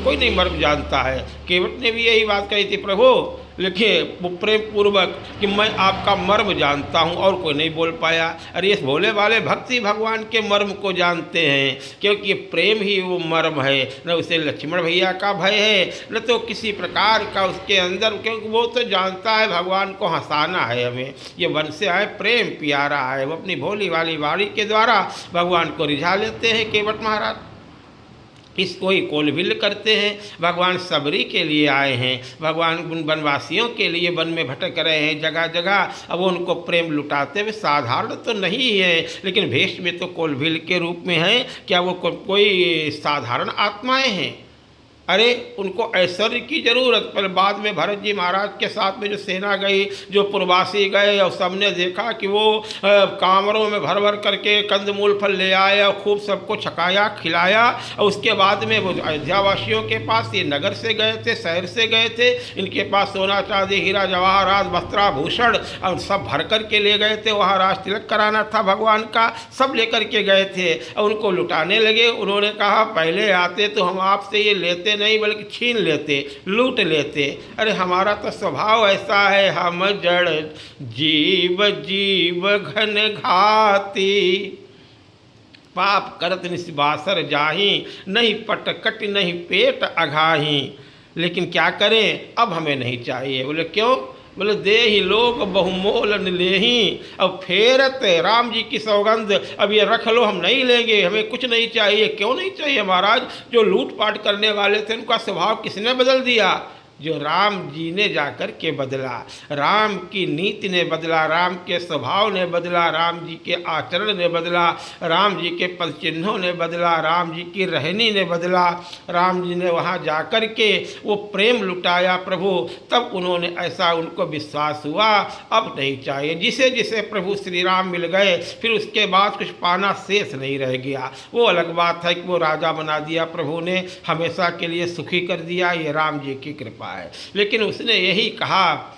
कोई नहीं मर्म जानता है। केवट ने भी यही बात कही थी, प्रभु लिखिए प्रेम पूर्वक कि मैं आपका मर्म जानता हूँ, और कोई नहीं बोल पाया। अरे इस भोले वाले भक्ति भगवान के मर्म को जानते हैं, क्योंकि प्रेम ही वो मर्म है। न उसे लक्ष्मण भैया का भय है, न तो किसी प्रकार का उसके अंदर, क्योंकि वो तो जानता है भगवान को हंसाना है। हमें ये वन से आए प्रेम प्यारा है। वो अपनी भोली वाली वाणी के द्वारा भगवान को रिझा लेते हैं केवट महाराज। इसको ही कोलभिल करते हैं। भगवान सबरी के लिए आए हैं, भगवान उन वनवासियों के लिए वन में भटक रहे हैं जगह जगह। अब उनको प्रेम लुटाते हुए, साधारण तो नहीं है लेकिन भेष में तो कोलभिल के रूप में है। क्या वो कोई साधारण आत्माएं हैं? अरे उनको ऐश्वर्य की जरूरत, पर बाद में भरत जी महाराज के साथ में जो सेना गई, जो पूर्वासी गए, और सबने देखा कि वो कांवरों में भर भर करके कंदमूल फल ले आए और खूब सबको छकाया खिलाया। और उसके बाद में वो अयोध्यावासियों के पास, ये नगर से गए थे, शहर से गए थे, इनके पास सोना चांदी हीरा जवाहरात वस्त्राभूषण और सब भर कर के ले गए थे। वहाँ राज तिलक कराना था भगवान का, सब लेकर के गए थे और उनको लुटाने लगे। उन्होंने कहा पहले आते तो हम आपसे ये लेते नहीं बल्कि छीन लेते, लूट लेते। अरे हमारा तो स्वभाव ऐसा है, हम जड़ जीव जीव घन घाती, पाप करत निस्बासर जाही, नहीं पटकट नहीं पेट अघाही। लेकिन क्या करें, अब हमें नहीं चाहिए। बोले क्यों? बोले दे ही लोग बहुमोलन ले ही, अब फेरत राम जी की सौगंध, अब ये रख लो, हम नहीं लेंगे, हमें कुछ नहीं चाहिए। क्यों नहीं चाहिए महाराज? जो लूट पाट करने वाले थे उनका स्वभाव किसने बदल दिया? जो राम जी ने जाकर के बदला। राम की नीति ने बदला, राम के स्वभाव ने बदला, राम जी के आचरण ने बदला, राम जी के पद चिन्हों ने बदला, राम जी की रहनी ने बदला। राम जी ने वहाँ जाकर के वो प्रेम लुटाया प्रभु, तब उन्होंने ऐसा उनको विश्वास हुआ अब नहीं चाहिए। जिसे जिसे प्रभु श्री राम मिल गए फिर उसके बाद कुछ पाना शेष नहीं रह गया। वो अलग बात है कि वो राजा बना दिया प्रभु ने, हमेशा के लिए सुखी कर दिया, ये राम जी की कृपा है। लेकिन उसने यही कहा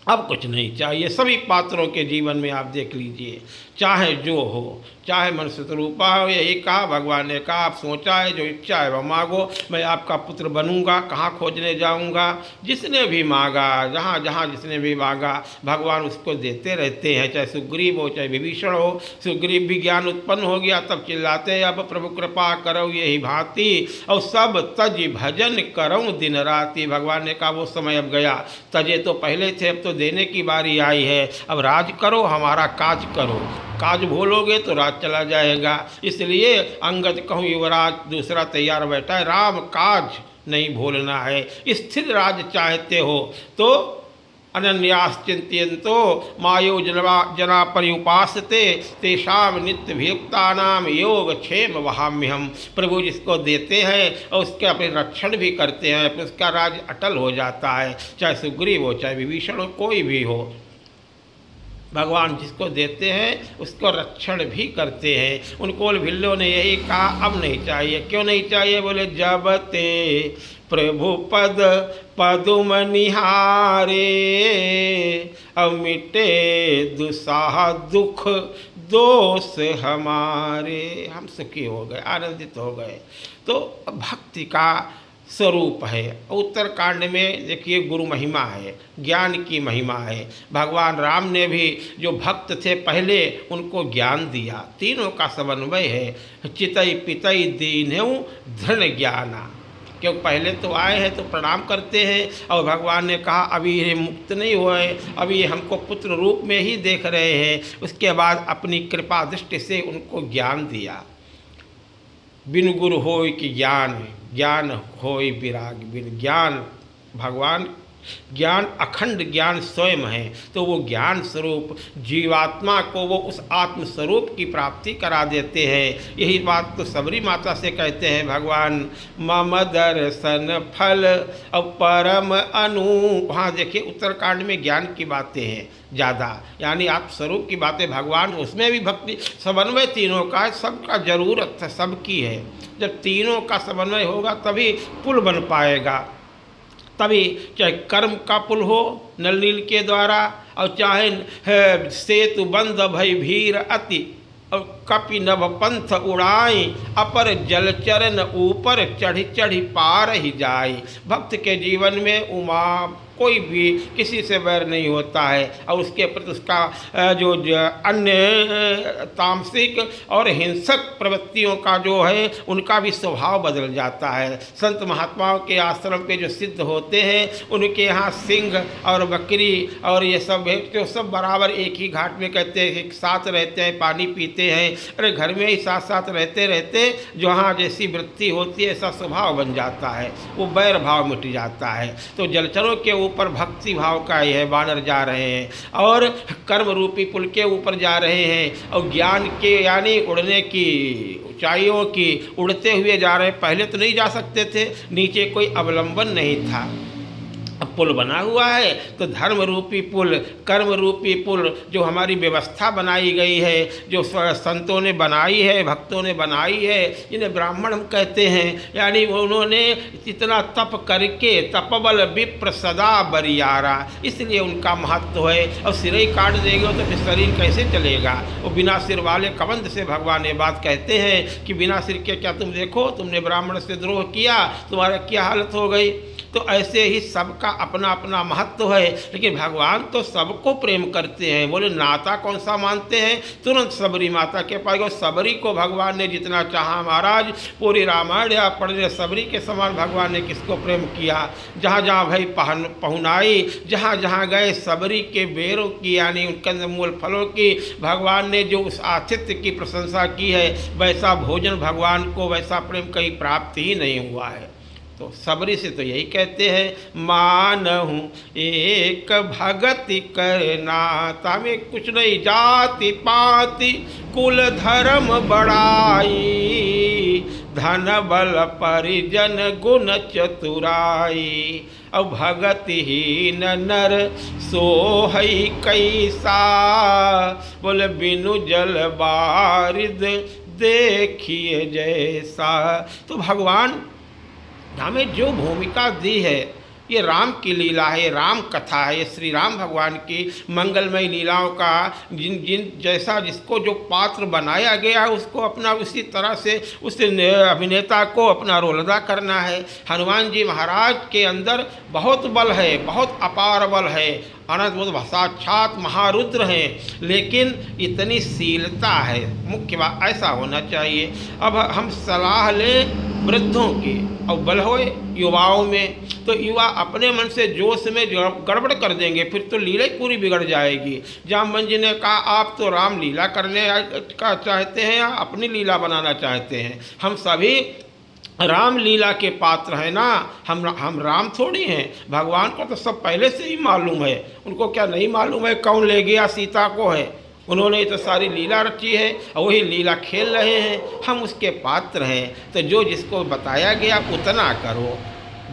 अब कुछ नहीं चाहिए। सभी पात्रों के जीवन में आप देख लीजिए, चाहे जो हो, चाहे मनुष्य स्वरूपा हो, यही कहा भगवान ने कहा आप सोचा है जो इच्छा है वह मांगो, मैं आपका पुत्र बनूंगा, कहाँ खोजने जाऊंगा। जिसने भी मांगा, जहाँ जहाँ जिसने भी मांगा भगवान उसको देते रहते हैं, चाहे सुग्रीव हो चाहे विभीषण हो। सुग्रीव भी ज्ञान उत्पन्न हो गया तब चिल्लाते हैं अब प्रभु कृपा करो यही भांति, और सब तज भजन करो दिन राति। भगवान ने कहा वो समय अब गया, तजे तो पहले थे, अब तो देने की बारी आई है, अब राज करो, हमारा काज करो। काज भूलोगे तो राज चला जाएगा। इसलिए अंगद कहूँ युवराज दूसरा तैयार बैठा है, राम काज नहीं भूलना है। स्थिर राज चाहते हो तो अनन्यास चिंतयन्तो मायो जना पर्युपासते तेषाम नित्य वियुक्तानाम योग क्षेम वहाम्यहम। प्रभु जिसको देते हैं और उसके अपने रक्षण भी करते हैं, फिर उसका राज अटल हो जाता है, चाहे सुग्रीव हो चाहे विभीषण हो, कोई भी हो। भगवान जिसको देते हैं उसको रक्षण भी करते हैं। उनको भिल्लों ने यही कहा अब नहीं चाहिए। क्यों नहीं चाहिए? बोले जब ते प्रभु पद पदुम निहारे, अब मिटे दुसाह दुख दोष हमारे। हम सुखी हो गए, आनंदित हो गए। तो भक्ति का स्वरूप है। उत्तरकांड में देखिए गुरु महिमा है, ज्ञान की महिमा है। भगवान राम ने भी जो भक्त थे पहले उनको ज्ञान दिया। तीनों का समन्वय है, चितई पितई दीन्हु धृण ज्ञाना। क्योंकि पहले तो आए हैं तो प्रणाम करते हैं, और भगवान ने कहा अभी ये मुक्त नहीं हुए, अभी ये हमको पुत्र रूप में ही देख रहे हैं। उसके बाद अपनी कृपा दृष्टि से उनको ज्ञान दिया। बिन गुरु होय कि ज्ञान, ज्ञान होय विराग। बिन ज्ञान, भगवान ज्ञान अखंड ज्ञान स्वयं है, तो वो ज्ञान स्वरूप जीवात्मा को वो उस आत्म स्वरूप की प्राप्ति करा देते हैं। यही बात तो सबरी माता से कहते हैं भगवान, मम दर्शन फल परम अनु। वहाँ देखिए उत्तरकांड में ज्ञान की बातें हैं ज़्यादा, यानी आत्म स्वरूप की बातें भगवान, उसमें भी भक्ति समन्वय तीनों का, सबका जरूरत है, सबकी है। जब तीनों का समन्वय होगा तभी पुल बन पाएगा। तभी चाहे कर्म का पुल हो नल नील के द्वारा, और चाहे सेतु बंध भय भीर अति, और कपि नभ पंथ उड़ाई, अपर जलचरण ऊपर चढ़ी चढ़ी पार ही जाई। भक्त के जीवन में उमा कोई भी किसी से बैर नहीं होता है, और उसके प्रति उसका जो अन्य तामसिक और हिंसक प्रवृत्तियों का जो है उनका भी स्वभाव बदल जाता है। संत महात्माओं के आश्रम पे जो सिद्ध होते हैं उनके यहाँ सिंह और बकरी और ये सब तो सब बराबर एक ही घाट में कहते हैं, एक साथ रहते हैं, पानी पीते हैं। अरे घर में ही साथ साथ रहते रहते जहाँ जैसी वृत्ति होती है ऐसा स्वभाव बन जाता है, वो बैर भाव मिट जाता है। तो जलचरों के ऊपर भक्ति भाव का ही है, बानर जा रहे हैं और कर्म रूपी पुल के ऊपर जा रहे हैं, और ज्ञान के यानी उड़ने की ऊंचाइयों की उड़ते हुए जा रहे हैं। पहले तो नहीं जा सकते थे, नीचे कोई अवलंबन नहीं था। अब पुल बना हुआ है तो धर्म रूपी पुल, कर्म रूपी पुल, जो हमारी व्यवस्था बनाई गई है, जो संतों ने बनाई है, भक्तों ने बनाई है, जिन्हें ब्राह्मण हम कहते हैं, यानी उन्होंने इतना तप करके तपबल विप्र सदा बरियारा, इसलिए उनका महत्व है। और सिर ही काट देंगे तो फिर शरीर कैसे चलेगा? वो बिना सिर वाले कबंध से भगवान ये बात कहते हैं कि बिना सिर के क्या तुम देखो, तुमने ब्राह्मण से द्रोह किया, तुम्हारा क्या हालत हो गई। तो ऐसे ही सबका अपना अपना महत्व है, लेकिन भगवान तो सबको प्रेम करते हैं। बोले नाता कौन सा मानते हैं? तुरंत सबरी माता के पास गए। सबरी को भगवान ने जितना चाहा महाराज, पूरी रामायण या पढ़ने सबरी के समान भगवान ने किसको प्रेम किया। जहाँ जहाँ भाई पहुनाई, जहाँ जहाँ गए सबरी के बेरों की यानी उन कंदमूल फलों की भगवान ने जो उस आतिथ्य की प्रशंसा की है, वैसा भोजन भगवान को, वैसा प्रेम कहीं प्राप्त ही नहीं हुआ है। तो सबरी से तो यही कहते हैं, मानहु एक भगति करना, तामे कुछ नहीं, जाति पाति कुल धर्म बड़ाई, धन बल परिजन गुण चतुराई, अब भगतिहीन नर सोहई कैसा, बोले बिनु जल बारिद देखिए जैसा। तो भगवान हमें जो भूमिका दी है, ये राम की लीला है, ये राम कथा है, ये श्री राम भगवान की मंगलमय लीलाओं का जिन जैसा जिसको जो पात्र बनाया गया है उसको अपना उसी तरह से उस अभिनेता को अपना रोल अदा करना है। हनुमान जी महाराज के अंदर बहुत बल है, बहुत अपार बल है, अनंत बुद्ध साक्षात महारुद्र हैं, लेकिन इतनी शीलता है, मुख्य बात ऐसा होना चाहिए। अब हम सलाह लें वृद्धों की और बल होए युवाओं में, तो युवा अपने मन से जोश में गड़बड़ कर देंगे, फिर तो लीला ही पूरी बिगड़ जाएगी। जामवंत जी ने कहा आप तो राम लीला करने का चाहते हैं या अपनी लीला बनाना चाहते हैं? हम सभी राम लीला के पात्र हैं ना, हम राम थोड़ी हैं। भगवान को तो सब पहले से ही मालूम है, उनको क्या नहीं मालूम है कौन ले गया सीता को है? उन्होंने तो सारी लीला रची है और वही लीला खेल रहे हैं, हम उसके पात्र हैं। तो जो जिसको बताया गया उतना करो।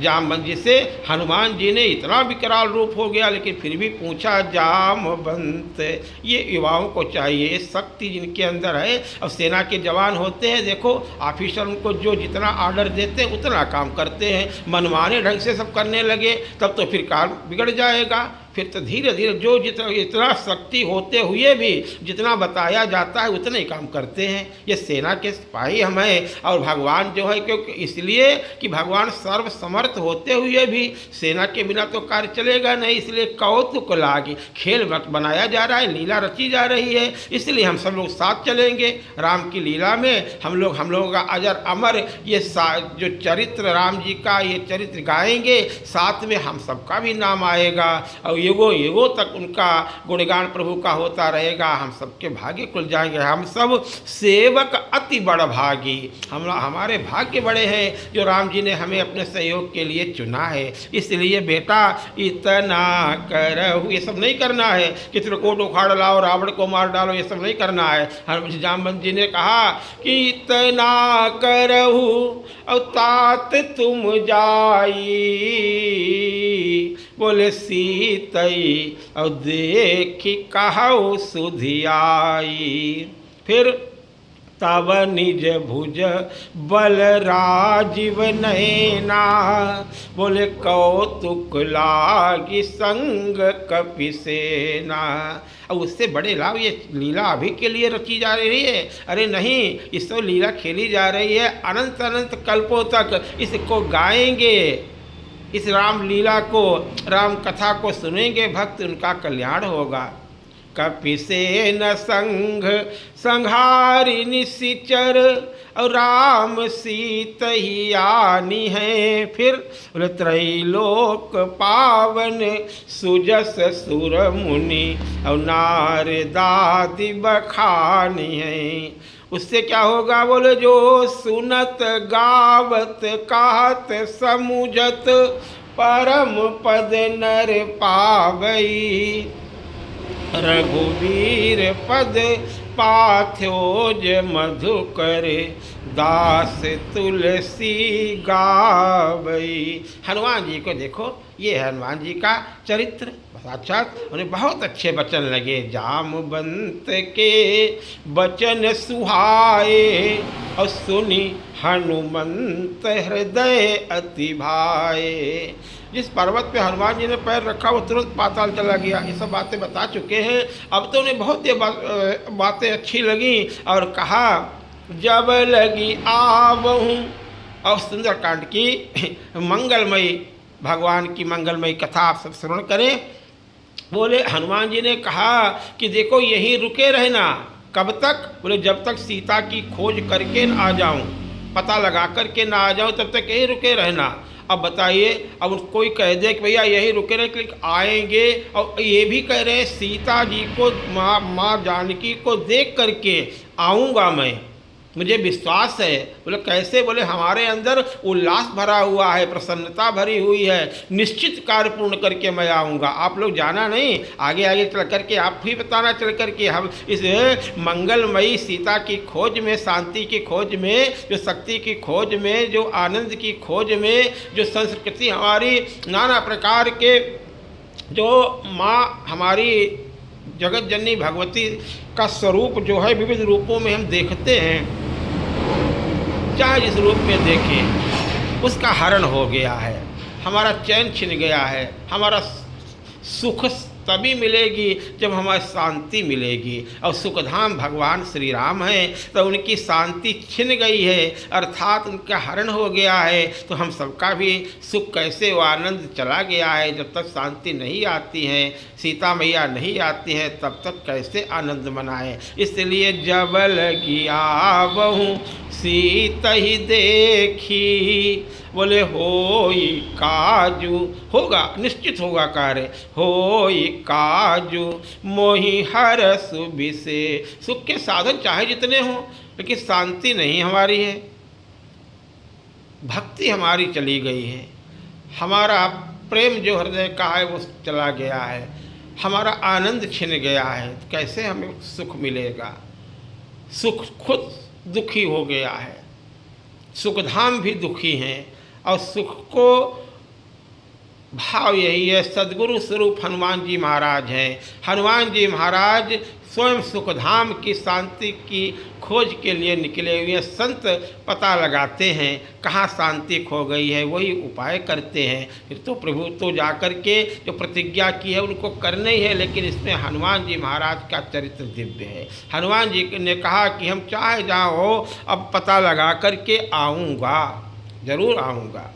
जामवंत जी से हनुमान जी ने इतना विकराल रूप हो गया, लेकिन फिर भी पूछा जामवंत, ये युवाओं को चाहिए शक्ति जिनके अंदर है। अब सेना के जवान होते हैं, देखो ऑफिसर उनको जो जितना ऑर्डर देते हैं उतना काम करते हैं, मनमाने ढंग से सब करने लगे तब तो फिर काम बिगड़ जाएगा। फिर तो धीरे धीरे जो इतना शक्ति होते हुए भी जितना बताया जाता है उतना ही काम करते हैं। ये सेना के सिपाही हम हैं, और भगवान जो है क्योंकि इसलिए कि भगवान सर्वसमर्थ होते हुए भी सेना के बिना तो कार्य चलेगा नहीं, इसलिए कौतुक लागी खेल बनाया जा रहा है, लीला रची जा रही है, इसलिए हम सब लोग साथ चलेंगे राम की लीला में। हम लोगों का अजर अमर ये जो चरित्र राम जी का ये चरित्र गाएंगे, साथ में हम सबका भी नाम आएगा और युगों युगों तक उनका गुणगान प्रभु का होता रहेगा। हम सबके भाग्य खुल जाएंगे। हम सब सेवक अति बड़ भागी, हमारे भाग्य बड़े हैं जो राम जी ने हमें अपने सहयोग के लिए चुना है। इसलिए बेटा इतना करहु, ये सब नहीं करना है कि त्रिकोट उखाड़ लाओ रावण को मार डालो, ये सब नहीं करना है। जामवंत जी ने कहा कि इतना करहु और तात तुम जाई, बोले सीतई और देखी कहु सुधियाई। फिर तब निज भुज बल राजीव नैना, बोले कौतुक लागी संग कपिसेना। अब उससे बड़े लाभ ये लीला अभी के लिए रची जा रही है? अरे नहीं, इस तो लीला खेली जा रही है अनंत अनंत कल्पों तक। इसको गाएंगे, इस राम लीला को, राम कथा को सुनेंगे भक्त, उनका कल्याण होगा। कपिसेन संघ संहारी निशिचर और राम सीत ही आनी है। फिर बोले त्रैलोक पावन सुजस सुर मुनि और नारदादि बखानी है। उससे क्या होगा? बोले जो सुनत गावत कहत समुझत परम पद नर पावई, रघुवीर पद पाथ्योज मधुकर दास तुलसी गावई। हनुमान जी को देखो, ये हनुमान जी का चरित्र साक्षात उन्हें बहुत अच्छे वचन लगे। जामवंत के वचन सुहाए और सुनी हनुमंत हृदय अति भाए। जिस पर्वत पे हनुमान जी ने पैर रखा वो तुरंत पाताल चला गया। ये सब बातें बता चुके हैं। अब तो उन्हें बहुत ये बातें अच्छी लगी और कहा जब लगी आवहूँ। और सुंदरकांड की मंगलमयी, भगवान की मंगलमयी कथा आप सब श्रवण करें। बोले हनुमान जी ने कहा कि देखो यहीं रुके रहना। कब तक? बोले जब तक सीता की खोज करके न आ जाऊं, पता लगा करके ना आ जाऊं, तब तक यहीं रुके रहना। अब बताइए, अब कोई कह दे कि भैया यहीं रुके रहे, क्लिक आएंगे और ये भी कह रहे हैं सीता जी को, माँ जानकी को देख करके आऊँगा मैं, मुझे विश्वास है। बोले कैसे? बोले हमारे अंदर उल्लास भरा हुआ है, प्रसन्नता भरी हुई है, निश्चित कार्य पूर्ण करके मैं आऊँगा। आप लोग जाना नहीं, आगे आगे चल करके आप भी बताना चल करके। हम इस मंगलमयी सीता की खोज में, शांति की खोज में, जो शक्ति की खोज में, जो आनंद की खोज में, जो संस्कृति हमारी नाना प्रकार के, जो माँ हमारी जगत जननी भगवती का स्वरूप जो है विविध रूपों में हम देखते हैं, चाहे जिस रूप में देखें, उसका हरण हो गया है, हमारा चैन छिन गया है। हमारा सुख तभी मिलेगी जब हमारी शांति मिलेगी। और सुखधाम भगवान श्री राम हैं, तो उनकी शांति छिन गई है, अर्थात उनका हरण हो गया है। तो हम सबका भी सुख कैसे, वो आनंद चला गया है। जब तक शांति नहीं आती है, सीता मैया नहीं आती हैं, तब तक कैसे आनंद मनाएं। इसलिए जब लगी आवहूँ सीता ही देखी, बोले होई काजू, होगा निश्चित होगा कार्य, होई काजू मोहि हरस बिसे। सुख के साधन चाहे जितने हों, लेकिन शांति नहीं हमारी है, भक्ति हमारी चली गई है, हमारा प्रेम जो हृदय का है वो चला गया है, हमारा आनंद छिन गया है। तो कैसे हमें सुख मिलेगा? सुख खुद दुखी हो गया है, सुखधाम भी दुखी हैं। और सुख को भाव यही है, सद्गुरु स्वरूप हनुमान जी महाराज हैं। हनुमान जी महाराज स्वयं सुखधाम की शांति की खोज के लिए निकले हुए संत पता लगाते हैं कहाँ शांति खो गई है, वही उपाय करते हैं। फिर तो प्रभु तो जाकर के जो प्रतिज्ञा की है उनको करना ही है, लेकिन इसमें हनुमान जी महाराज का चरित्र दिव्य है। हनुमान जी ने कहा कि हम चाहे जहाँ हो, अब पता लगा करके आऊँगा, जरूर आऊँगा।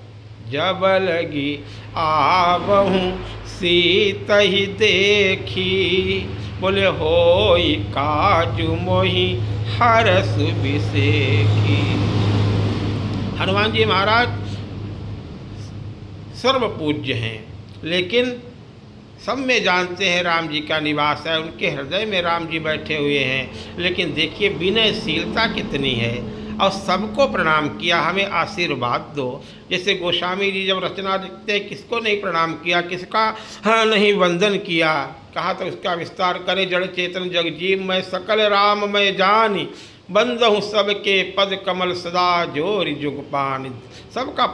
जब लगी आवहूँ सीता ही देखी, बोले होई काजू मोहि हरस बिसेखी। हनुमान जी महाराज सर्व पूज्य हैं, लेकिन सब में जानते हैं राम जी का निवास है, उनके हृदय में राम जी बैठे हुए हैं। लेकिन देखिए विनयशीलता कितनी है, और सबको प्रणाम किया, हमें आशीर्वाद दो। जैसे गोस्वामी जी जब रचना लिखते हैं, किसको नहीं प्रणाम किया, किसका नहीं वंदन किया, कहा तो उसका विस्तार करे। जड़ चेतन जगजीव मैं सकल राम मैं जानी, बंदहूँ सबके पद कमल सदा जोरि जुगपान। सबका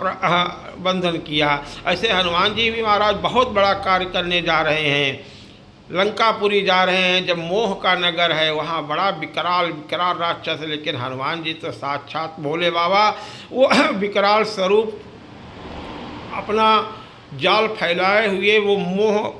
वंदन किया। ऐसे हनुमान जी भी महाराज बहुत बड़ा कार्य करने जा रहे हैं, लंकापुरी जा रहे हैं। जब मोह का नगर है, वहाँ बड़ा विकराल राक्षस, लेकिन हनुमान जी तो साक्षात भोले बाबा, वो विकराल स्वरूप अपना जाल फैलाए हुए वो मोह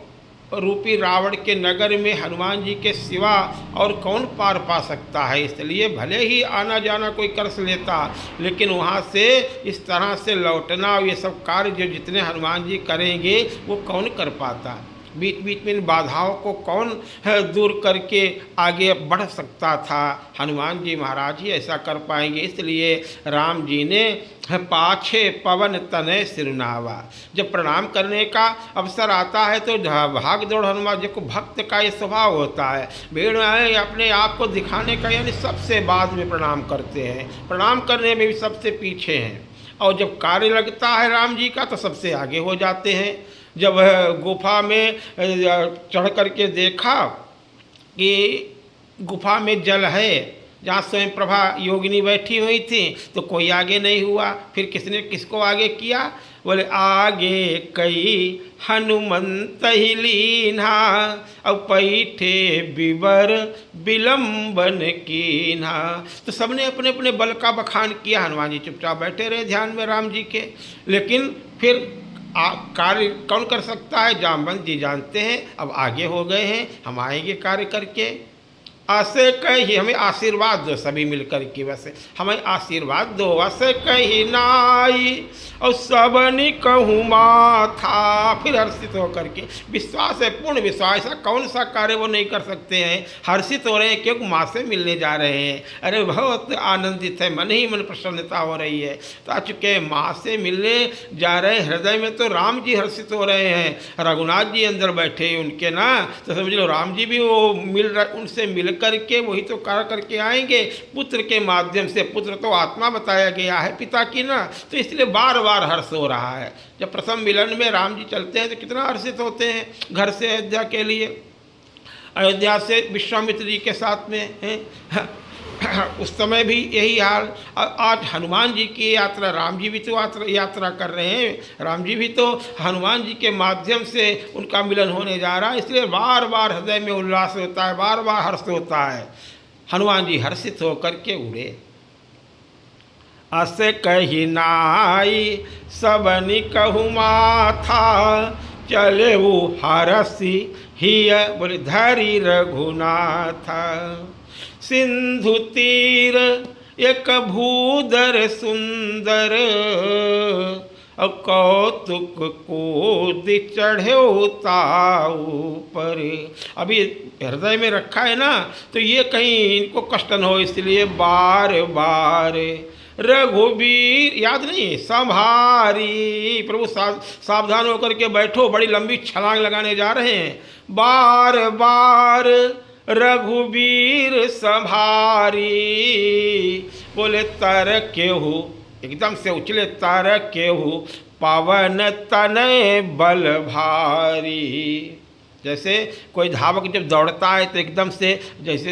रूपी रावण के नगर में हनुमान जी के सिवा और कौन पार पा सकता है। इसलिए भले ही आना जाना कोई कर लेता, लेकिन वहाँ से इस तरह से लौटना, ये सब कार्य जो जितने हनुमान जी करेंगे वो कौन कर पाता। बीच बीच में इन बाधाओं को कौन दूर करके आगे बढ़ सकता था। हनुमान जी महाराज ही ऐसा कर पाएंगे। इसलिए राम जी ने पाछे पवन तनय सिरुनावा, जब प्रणाम करने का अवसर आता है तो भाग दौड़ हनुमान जी को, भक्त का ये स्वभाव होता है, भीड़ में आए अपने आप को दिखाने का, यानी सबसे बाद में प्रणाम करते हैं, प्रणाम करने में भी सबसे पीछे हैं। और जब कार्य लगता है राम जी का तो सबसे आगे हो जाते हैं। जब गुफा में चढ़ करके देखा कि गुफा में जल है, जहाँ स्वयं प्रभा योगिनी बैठी हुई थी, तो कोई आगे नहीं हुआ। फिर किसने किसको आगे किया? बोले आगे कई हनुमंत ही लीना, अब पैठे बिबर विलंबन कीना। तो सबने अपने अपने बल का बखान किया। हनुमान जी चुपचाप बैठे रहे ध्यान में राम जी के। लेकिन फिर कार्य कौन कर सकता है? जामवंत जी जानते हैं, अब आगे हो गए हैं, हम आएंगे कार्य करके। ऐसे कही हमें आशीर्वाद दो, सभी मिलकर के वैसे हमें आशीर्वाद दो। ऐसे कही नाई और सबनी कहूँ माथा, फिर हर्षित होकर के, विश्वास है, पूर्ण विश्वास, ऐसा कौन सा कार्य वो नहीं कर सकते हैं। हर्षित हो रहे हैं क्योंकि माँ से मिलने जा रहे हैं। अरे बहुत आनंदित है, मन ही मन प्रसन्नता हो रही है। तो आ चुके माँ से मिलने जा रहे, हृदय में तो राम जी हर्षित हो रहे हैं, रघुनाथ जी अंदर बैठे उनके ना, तो समझ लो राम जी भी वो मिल रहे, उनसे मिल करके वही तो कार्य करके आएंगे। पुत्र के माध्यम से, पुत्र तो आत्मा बताया गया है पिता की ना, तो इसलिए बार बार हर्ष हो रहा है। जब प्रथम मिलन में राम जी चलते हैं तो कितना हर्षित होते हैं घर से अयोध्या के लिए, अयोध्या से विश्वामित्र जी के साथ में हैं। उस समय भी यही हाल। आज हनुमान जी की यात्रा, राम जी भी तो यात्रा कर रहे हैं, राम जी भी तो हनुमान जी के माध्यम से उनका मिलन होने जा रहा है, इसलिए बार बार हृदय में उल्लास होता है, बार बार हर्ष होता है। हनुमान जी हर्षित होकर के उड़े। अस कही नाई सबनि कहु माथा, चले वो हरसी हिय बोले धरी रघुनाथ। सिंधु तीर एक भूधर सुंदर, और कौतुक कूद चढ़े ताऊ पर। अभी हृदय में रखा है ना, तो ये कहीं इनको कष्ट न हो, इसलिए बार बार रघुवीर याद नहीं संभारी। प्रभु सावधान होकर के बैठो, बड़ी लंबी छलांग लगाने जा रहे हैं। बार बार रघुवीर संभारी, बोले तर केहू एकदम से उछले, तर केहू पवन तनय बल भारी। जैसे कोई धावक जब दौड़ता है तो एकदम से जैसे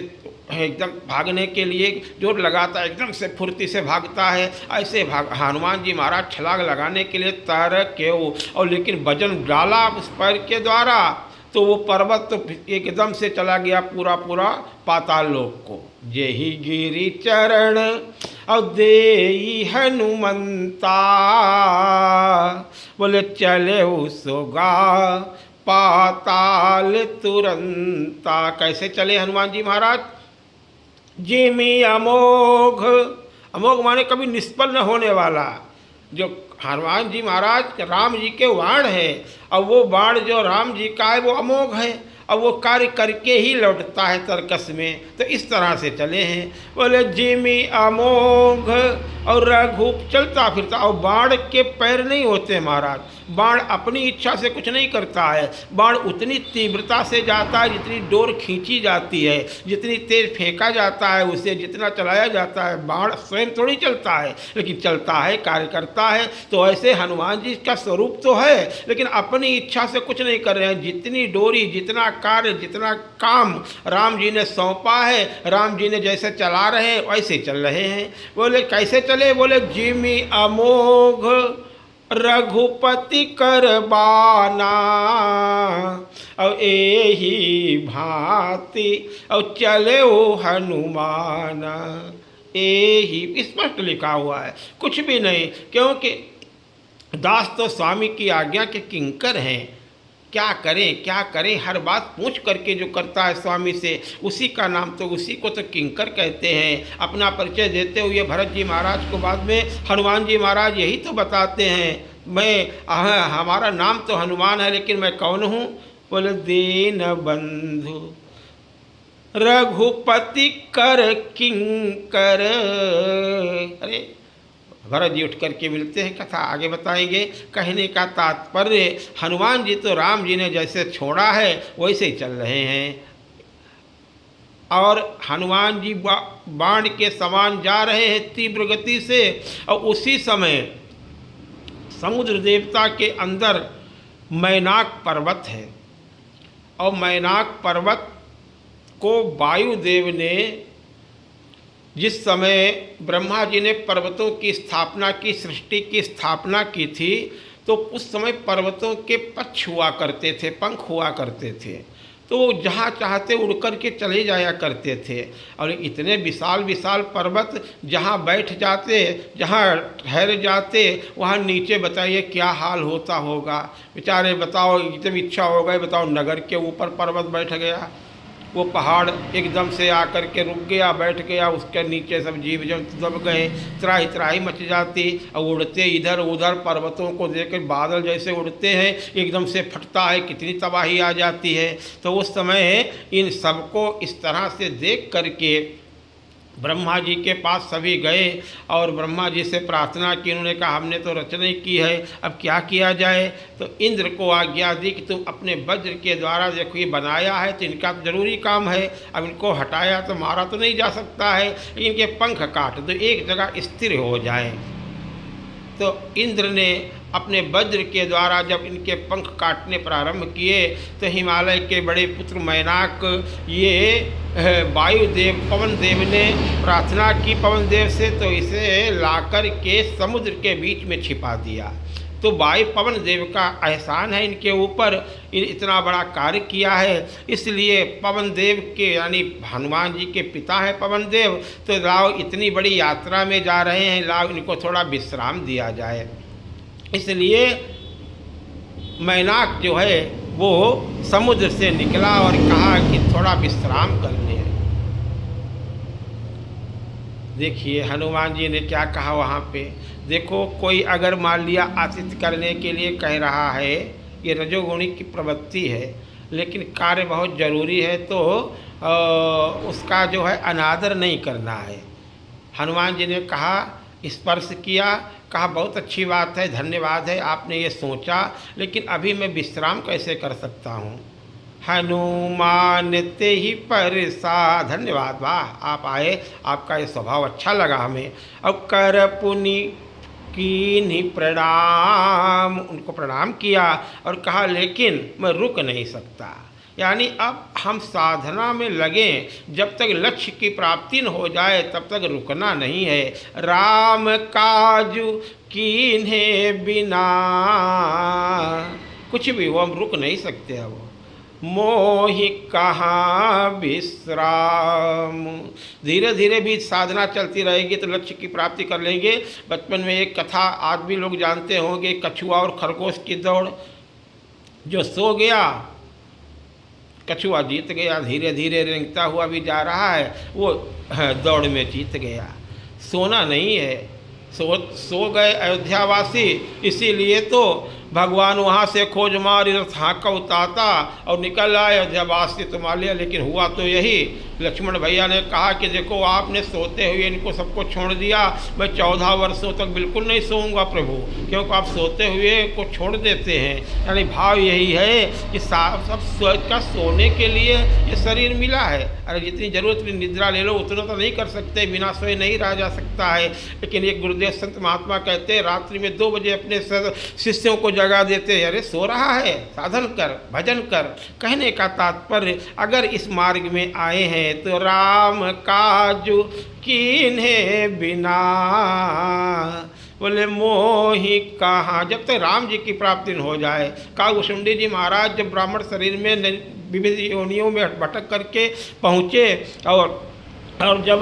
एकदम भागने के लिए जोर लगाता है, एकदम से फुर्ती से भागता है, ऐसे हनुमान जी महाराज छलांग लगाने के लिए तर केहू, और लेकिन वजन डाला उस पैर के द्वारा तो वो पर्वत तो एकदम से चला गया पूरा पूरा पाताल लोक को। जेहि गिरि चरण और देई हनुमंता, बोले चले सोगा पाताल तुरंता। कैसे चले हनुमान जी महाराज? जिमी अमोघ, अमोघ माने कभी निष्फल न होने वाला। जो हनुमान जी महाराज राम जी के बाण है, और वो बाण जो राम जी का है वो अमोघ है, और वो कार्य करके ही लौटता है तरकस में। तो इस तरह से चले हैं। बोले जिमी अमोघ, और रघु चलता फिरता, और बाण के पैर नहीं होते महाराज। बाण अपनी इच्छा से कुछ नहीं करता है, बाण उतनी तीव्रता से जाता है जितनी डोर खींची जाती है, जितनी तेज फेंका जाता है उसे, जितना चलाया जाता है। बाण स्वयं थोड़ी चलता है, लेकिन चलता है, कार्य करता है। तो ऐसे हनुमान जी का स्वरूप तो है, लेकिन अपनी इच्छा से कुछ नहीं कर रहे हैं। जितनी डोरी, जितना कार्य, जितना काम राम जी ने सौंपा है, राम जी ने जैसे चला रहे हैं वैसे चल रहे हैं। बोले कैसे चले? बोले जिमी अमोघ रघुपति कर बाना, और एही भांति और चले ओ हनुमान। एही स्पष्ट लिखा हुआ है, कुछ भी नहीं, क्योंकि दास तो स्वामी की आज्ञा के किंकर हैं। क्या करें क्या करें, हर बात पूछ करके जो करता है स्वामी से, उसी का नाम तो, उसी को तो किंकर कहते हैं। अपना परिचय देते हुए भरत जी महाराज को बाद में हनुमान जी महाराज यही तो बताते हैं, हमारा नाम तो हनुमान है, लेकिन मैं कौन हूँ? बोले दीन बंधु रघुपति कर किंकर। अरे भरत जी उठ करके मिलते हैं, कथा आगे बताएंगे। कहने का तात्पर्य, हनुमान जी तो राम जी ने जैसे छोड़ा है वैसे ही चल रहे हैं, और हनुमान जी बाण के समान जा रहे हैं तीव्र गति से। और उसी समय समुद्र देवता के अंदर मैनाक पर्वत है, और मैनाक पर्वत को वायुदेव ने, जिस समय ब्रह्मा जी ने पर्वतों की स्थापना की, सृष्टि की स्थापना की थी, तो उस समय पर्वतों के पक्ष हुआ करते थे, पंख हुआ करते थे, तो वो जहाँ चाहते उड़ कर के चले जाया करते थे। और इतने विशाल विशाल पर्वत, जहाँ बैठ जाते, जहाँ ठहर जाते, वहाँ नीचे बताइए क्या हाल होता होगा। बेचारे बताओ, एकदम इच्छा हो गई, बताओ नगर के ऊपर पर्वत बैठ गया, वो पहाड़ एकदम से आकर के रुक गया, बैठ गया, उसके नीचे सब जीव जंतु दब गए, त्राही त्राही मच जाती, और उड़ते इधर उधर पर्वतों को देखकर बादल जैसे उड़ते हैं, एकदम से फटता है, कितनी तबाही आ जाती है। तो उस समय इन सबको इस तरह से देख करके ब्रह्मा जी के पास सभी गए और ब्रह्मा जी से प्रार्थना की। उन्होंने कहा हमने तो रचना की है, अब क्या किया जाए। तो इंद्र को आज्ञा दी कि तुम अपने वज्र के द्वारा, देखो ये बनाया है तो इनका तो जरूरी काम है, अब इनको हटाया तो मारा तो नहीं जा सकता है, इनके पंख काट दो, एक जगह स्थिर हो जाए। तो इंद्र ने अपने वज्र के द्वारा जब इनके पंख काटने प्रारंभ किए तो हिमालय के बड़े पुत्र मैनाक ये वायुदेव पवन देव ने प्रार्थना की पवन देव से, तो इसे लाकर के समुद्र के बीच में छिपा दिया। तो वायु पवन देव का एहसान है इनके ऊपर, इतना बड़ा कार्य किया है। इसलिए पवन देव के यानी हनुमान जी के पिता हैं पवन देव, तो लाओ इतनी बड़ी यात्रा में जा रहे हैं, लाओ इनको थोड़ा विश्राम दिया जाए। इसलिए मैनाक जो है वो समुद्र से निकला और कहा कि थोड़ा विश्राम कर ले। देखिए हनुमान जी ने क्या कहा वहाँ पे, देखो कोई अगर मान लिया आतिथ्य करने के लिए कह रहा है, ये रजोगुणी की प्रवृत्ति है, लेकिन कार्य बहुत ज़रूरी है तो उसका जो है अनादर नहीं करना है। हनुमान जी ने कहा, स्पर्श किया, कहा बहुत अच्छी बात है, धन्यवाद है आपने ये सोचा, लेकिन अभी मैं विश्राम कैसे कर सकता हूँ। हनुमान ते ही परसा, धन्यवाद, वाह आप आए, आपका ये स्वभाव अच्छा लगा हमें। अब कर पुनि कीन्ही प्रणाम, उनको प्रणाम किया और कहा लेकिन मैं रुक नहीं सकता, यानी अब हम साधना में लगें, जब तक लक्ष्य की प्राप्ति न हो जाए तब तक रुकना नहीं है। राम काजु कीन्हे बिना, कुछ भी हो हम रुक नहीं सकते हैं। वो मोहि कहाँ विश्राम, धीरे धीरे भी साधना चलती रहेगी तो लक्ष्य की प्राप्ति कर लेंगे। बचपन में एक कथा आज भी लोग जानते होंगे, कछुआ और खरगोश की दौड़। जो सो गया कछुआ जीत गया, धीरे धीरे रेंगता हुआ भी जा रहा है, वो दौड़ में जीत गया। सोना नहीं है, सो गए अयोध्यावासी, इसीलिए तो भगवान वहाँ से खोज मार रथ हाँका उताता और निकल आए अयोध्यावासी तो मान लिया। लेकिन हुआ तो यही, लक्ष्मण भैया ने कहा कि देखो आपने सोते हुए इनको सबको छोड़ दिया, मैं 14 वर्षों तक बिल्कुल नहीं सोऊंगा प्रभु, क्योंकि आप सोते हुए को छोड़ देते हैं। यानी भाव यही है कि सब सोच का सोने के लिए ये शरीर मिला है। अरे जितनी ज़रूरत की निद्रा ले लो उतना तो नहीं कर सकते, बिना सोए नहीं रहा जा सकता है। लेकिन एक गुरुदेव संत महात्मा कहते हैं रात्रि में 2 बजे अपने शिष्यों को जगा देते, अरे सो रहा है, साधन कर, भजन कर। कहने का तात्पर्य अगर इस मार्ग में आए हैं तो राम काजु कीन्हे बिना, बोले मोहि कहाँ, जब तक राम जी की प्राप्ति न हो जाए। कागभूषुंडी जी महाराज जब ब्राह्मण शरीर में विविध योनियों में भटक करके पहुँचे और जब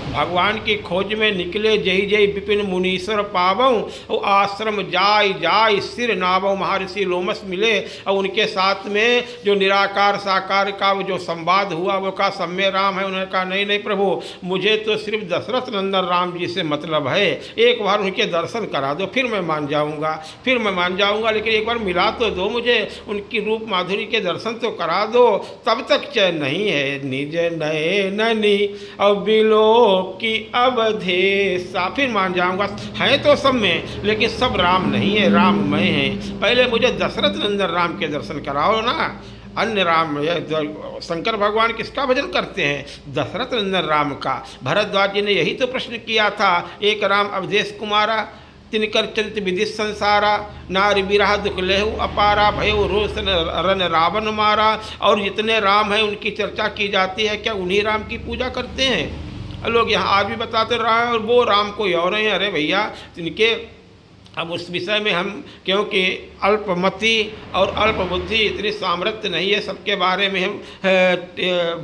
भगवान की खोज में निकले, जय जय विपिन मुनीश्वर पावऊँ, और आश्रम जाय जाय सिर नावऊँ, महर्षि लोमस मिले और उनके साथ में जो निराकार साकार का वो जो संवाद हुआ वो कहा सम्य राम है। उन्होंने कहा नहीं नहीं प्रभु, मुझे तो सिर्फ दशरथ नंदन राम जी से मतलब है, एक बार उनके दर्शन करा दो फिर मैं मान जाऊँगा, लेकिन एक बार मिला तो दो मुझे, उनकी रूप माधुरी के दर्शन तो करा दो, तब तक चैन नहीं है। निज नयननी और बिलो की अवधेशा, फिर मान जाऊंगा। है तो सब में, लेकिन सब राम नहीं है, राममय है। पहले मुझे दशरथ नंदन राम के दर्शन कराओ ना। अन्य राम, शंकर भगवान किसका भजन करते हैं? दशरथ नंदन राम का। भरद्वाज जी ने यही तो प्रश्न किया था, एक राम अवधेश कुमारा, तिनकर चरित विधि संसारा, नारी विरह दुख लेहु अपारा, भयो रोशन रन रावण मारा। और जितने राम हैं उनकी चर्चा की जाती है, क्या उन्हीं राम की पूजा करते हैं? लोग यहाँ आज भी बताते रहा है और वो राम कोई और हैं। अरे भैया इनके, अब उस विषय में हम, क्योंकि अल्पमति और अल्पबुद्धि इतनी सामर्थ्य नहीं है सबके बारे में हम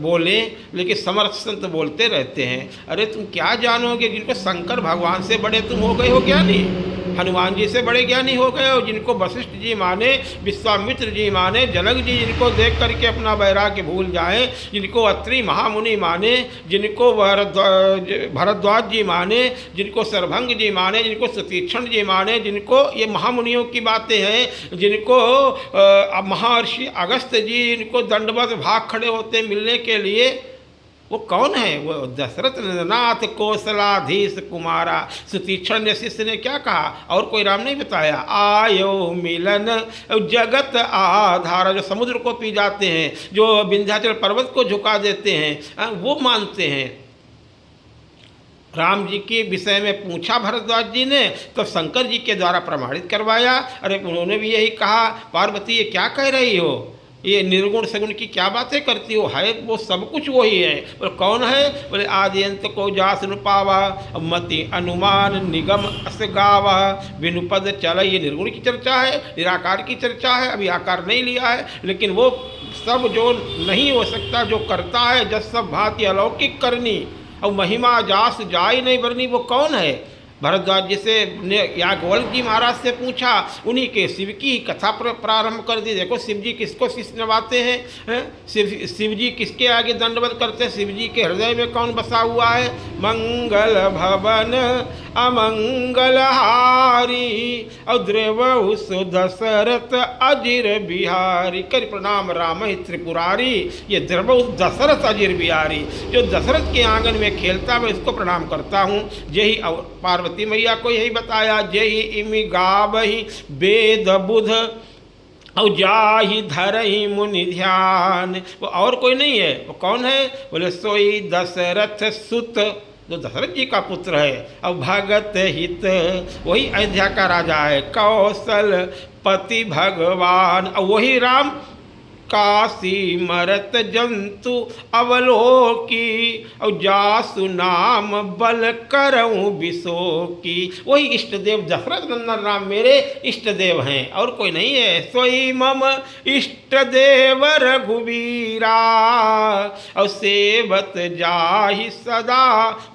बोले, लेकिन समर्थ संत बोलते रहते हैं। अरे तुम क्या जानोगे, जिनको शंकर भगवान से बड़े तुम हो गए हो ज्ञानी, हनुमान जी से बड़े ज्ञानी हो गए हो, जिनको वशिष्ठ जी माने, विश्वामित्र जी माने, जनक जी जिनको देख करके अपना वैराग्य भूल जाएं, जिनको अत्रि महामुनि माने, जिनको भरद्वाज जी माने, जिनको सरभंग जी माने, जिनको सुतीक्षण जी माने, जिनको ये महामुनियों की बातें हैं, जिनको महर्षि अगस्त्य जी इनको दंडवत भाग खड़े होते मिलने के लिए, वो कौन है? वो दशरथ नंदनाथ कौशलाधीश कुमारा। सुतीक्षण शिष्य ने क्या कहा? और कोई राम नहीं बताया। आयो मिलन जगत आधार, जो समुद्र को पी जाते हैं, जो विंध्याचल पर्वत को झुका देते हैं, वो मानते हैं। राम जी के विषय में पूछा भरद्वाज जी ने, तो शंकर जी के द्वारा प्रमाणित करवाया। अरे उन्होंने भी यही कहा, पार्वती ये क्या कह रही हो? ये निर्गुण सगुण की क्या बातें करती हो? है वो सब कुछ वही है। बोले कौन है? बोले आदि अंत को जास न पावा, मति अनुमान निगम अस गावा, विनुपद चल। ये निर्गुण की चर्चा है, निराकार की चर्चा है, अभी आकार नहीं लिया है। लेकिन वो सब जो नहीं हो सकता, जो करता है, जस सब भांति अलौकिक करनी, और महिमा जास जाय नहीं बरनी, वो कौन है? भरद्वाज जी से ने याज्ञवल्क्य जी महाराज से पूछा, उन्हीं के शिव की कथा प्रारंभ कर दी। देखो शिव जी किसको शीश नवाते हैं, शिव जी किसके आगे दंडवत करते हैं? शिव जी के हृदय में कौन बसा हुआ है? मंगल भवन अमंगल हारी, और द्रवहु दशरथ अजिर बिहारी। कर प्रणाम राम त्रिपुरारी, ये द्रवहु दशरथ अजिर बिहारी, जो दशरथ के आंगन में खेलता, मैं इसको प्रणाम करता हूँ। यही पार्वती मैया को यही बताया, जय इमि गावहि वेद बुध और जाहि धरहि मुनि ध्यान। वो और कोई नहीं है। वो कौन है? बोले सोई दशरथ सुत, जो दशरथ जी का पुत्र है। और भगत हित, वही अयोध्या का राजा है। कौशल पति भगवान, और वही राम। काशी मरत जंतु अवलोकी, और जासु नाम बल करऊँ विशोकी। वही इष्ट देव दशरथ नंदन राम मेरे इष्ट देव हैं, और कोई नहीं है। सोई मम इष्ट देव रघुवीरा, और सेवत जाहि सदा।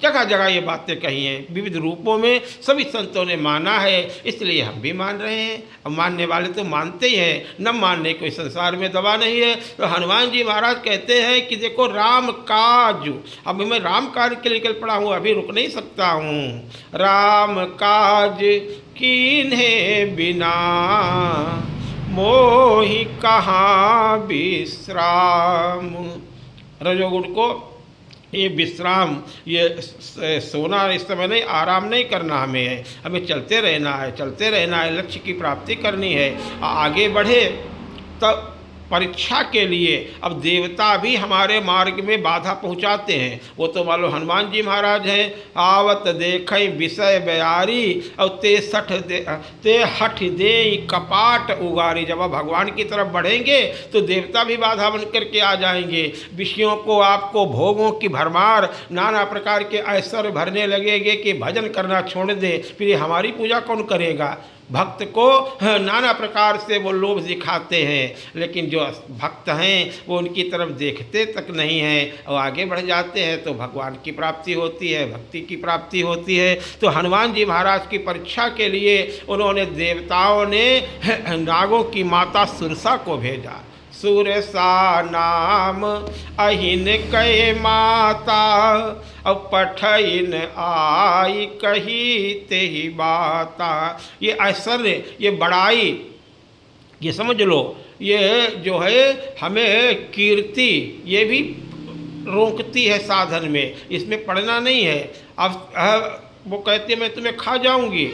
जगह जगह ये बातें कही हैं, विविध रूपों में सभी संतों ने माना है, इसलिए हम भी मान रहे हैं। अब मानने वाले तो मानते ही हैं, न मानने कोई संसार में दवा नहीं है। तो हनुमान जी महाराज कहते हैं कि देखो राम काज, अब मैं राम कार्य के लिए निकल पड़ा हूँ, अभी रुक नहीं सकता हूँ। राम काज कीन्हे बिना, मोहि कहाँ विश्राम। रजोगुण को ये विश्राम, ये सोना इस समय नहीं, आराम नहीं करना हमें है, हमें चलते रहना है, चलते रहना है, लक्ष्य की प्राप्ति करनी है। आगे बढ़े तब परीक्षा के लिए अब देवता भी हमारे मार्ग में बाधा पहुंचाते हैं। वो तो मान लो हनुमान जी महाराज हैं, आवत देखे विषय बयारी, और ते हठ दे कपाट उगारी। जब आप भगवान की तरफ बढ़ेंगे तो देवता भी बाधा बन करके आ जाएंगे। विषयों को, आपको भोगों की भरमार, नाना प्रकार के ऐश्वर्य भरने लगेंगे कि भजन करना छोड़ दे, फिर ये हमारी पूजा कौन करेगा? भक्त को नाना प्रकार से वो लोभ दिखाते हैं, लेकिन जो भक्त हैं वो उनकी तरफ देखते तक नहीं हैं, और आगे बढ़ जाते हैं तो भगवान की प्राप्ति होती है, भक्ति की प्राप्ति होती है। तो हनुमान जी महाराज की परीक्षा के लिए उन्होंने, देवताओं ने नागों की माता सुरसा को भेजा। सुरसा नाम अहिन कहे माता, अब पठइन आई कही ते ही बाता। ये ऐश्वर्य, ये बड़ाई, ये समझ लो, ये जो है हमें कीर्ति, ये भी रोकती है साधन में, इसमें पढ़ना नहीं है। अब वो कहती है मैं तुम्हें खा जाऊंगी।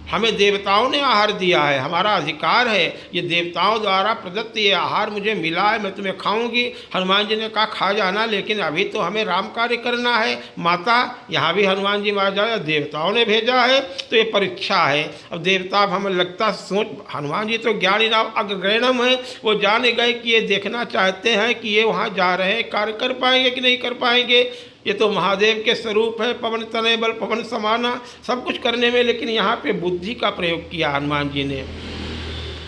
हमें देवताओं ने आहार दिया है, हमारा अधिकार है, ये देवताओं द्वारा प्रदत्त ये आहार मुझे मिला है, मैं तुम्हें खाऊंगी। हनुमान जी ने कहा खा जाना, लेकिन अभी तो हमें राम कार्य करना है। माता, यहाँ भी हनुमान जी महाराज देवताओं ने भेजा है, तो ये परीक्षा है। अब देवता हमें लगता सोच, हनुमान जी तो ज्ञानी नाम अग्रगण्यम है, वो जान गए कि ये देखना चाहते हैं कि ये वहाँ जा रहे हैं, कार्य कर पाएंगे कि नहीं कर पाएंगे। ये तो महादेव के स्वरूप है, पवन तनय बल पवन समाना, सब कुछ करने में, लेकिन यहाँ पे बुद्धि का प्रयोग किया हनुमान जी ने।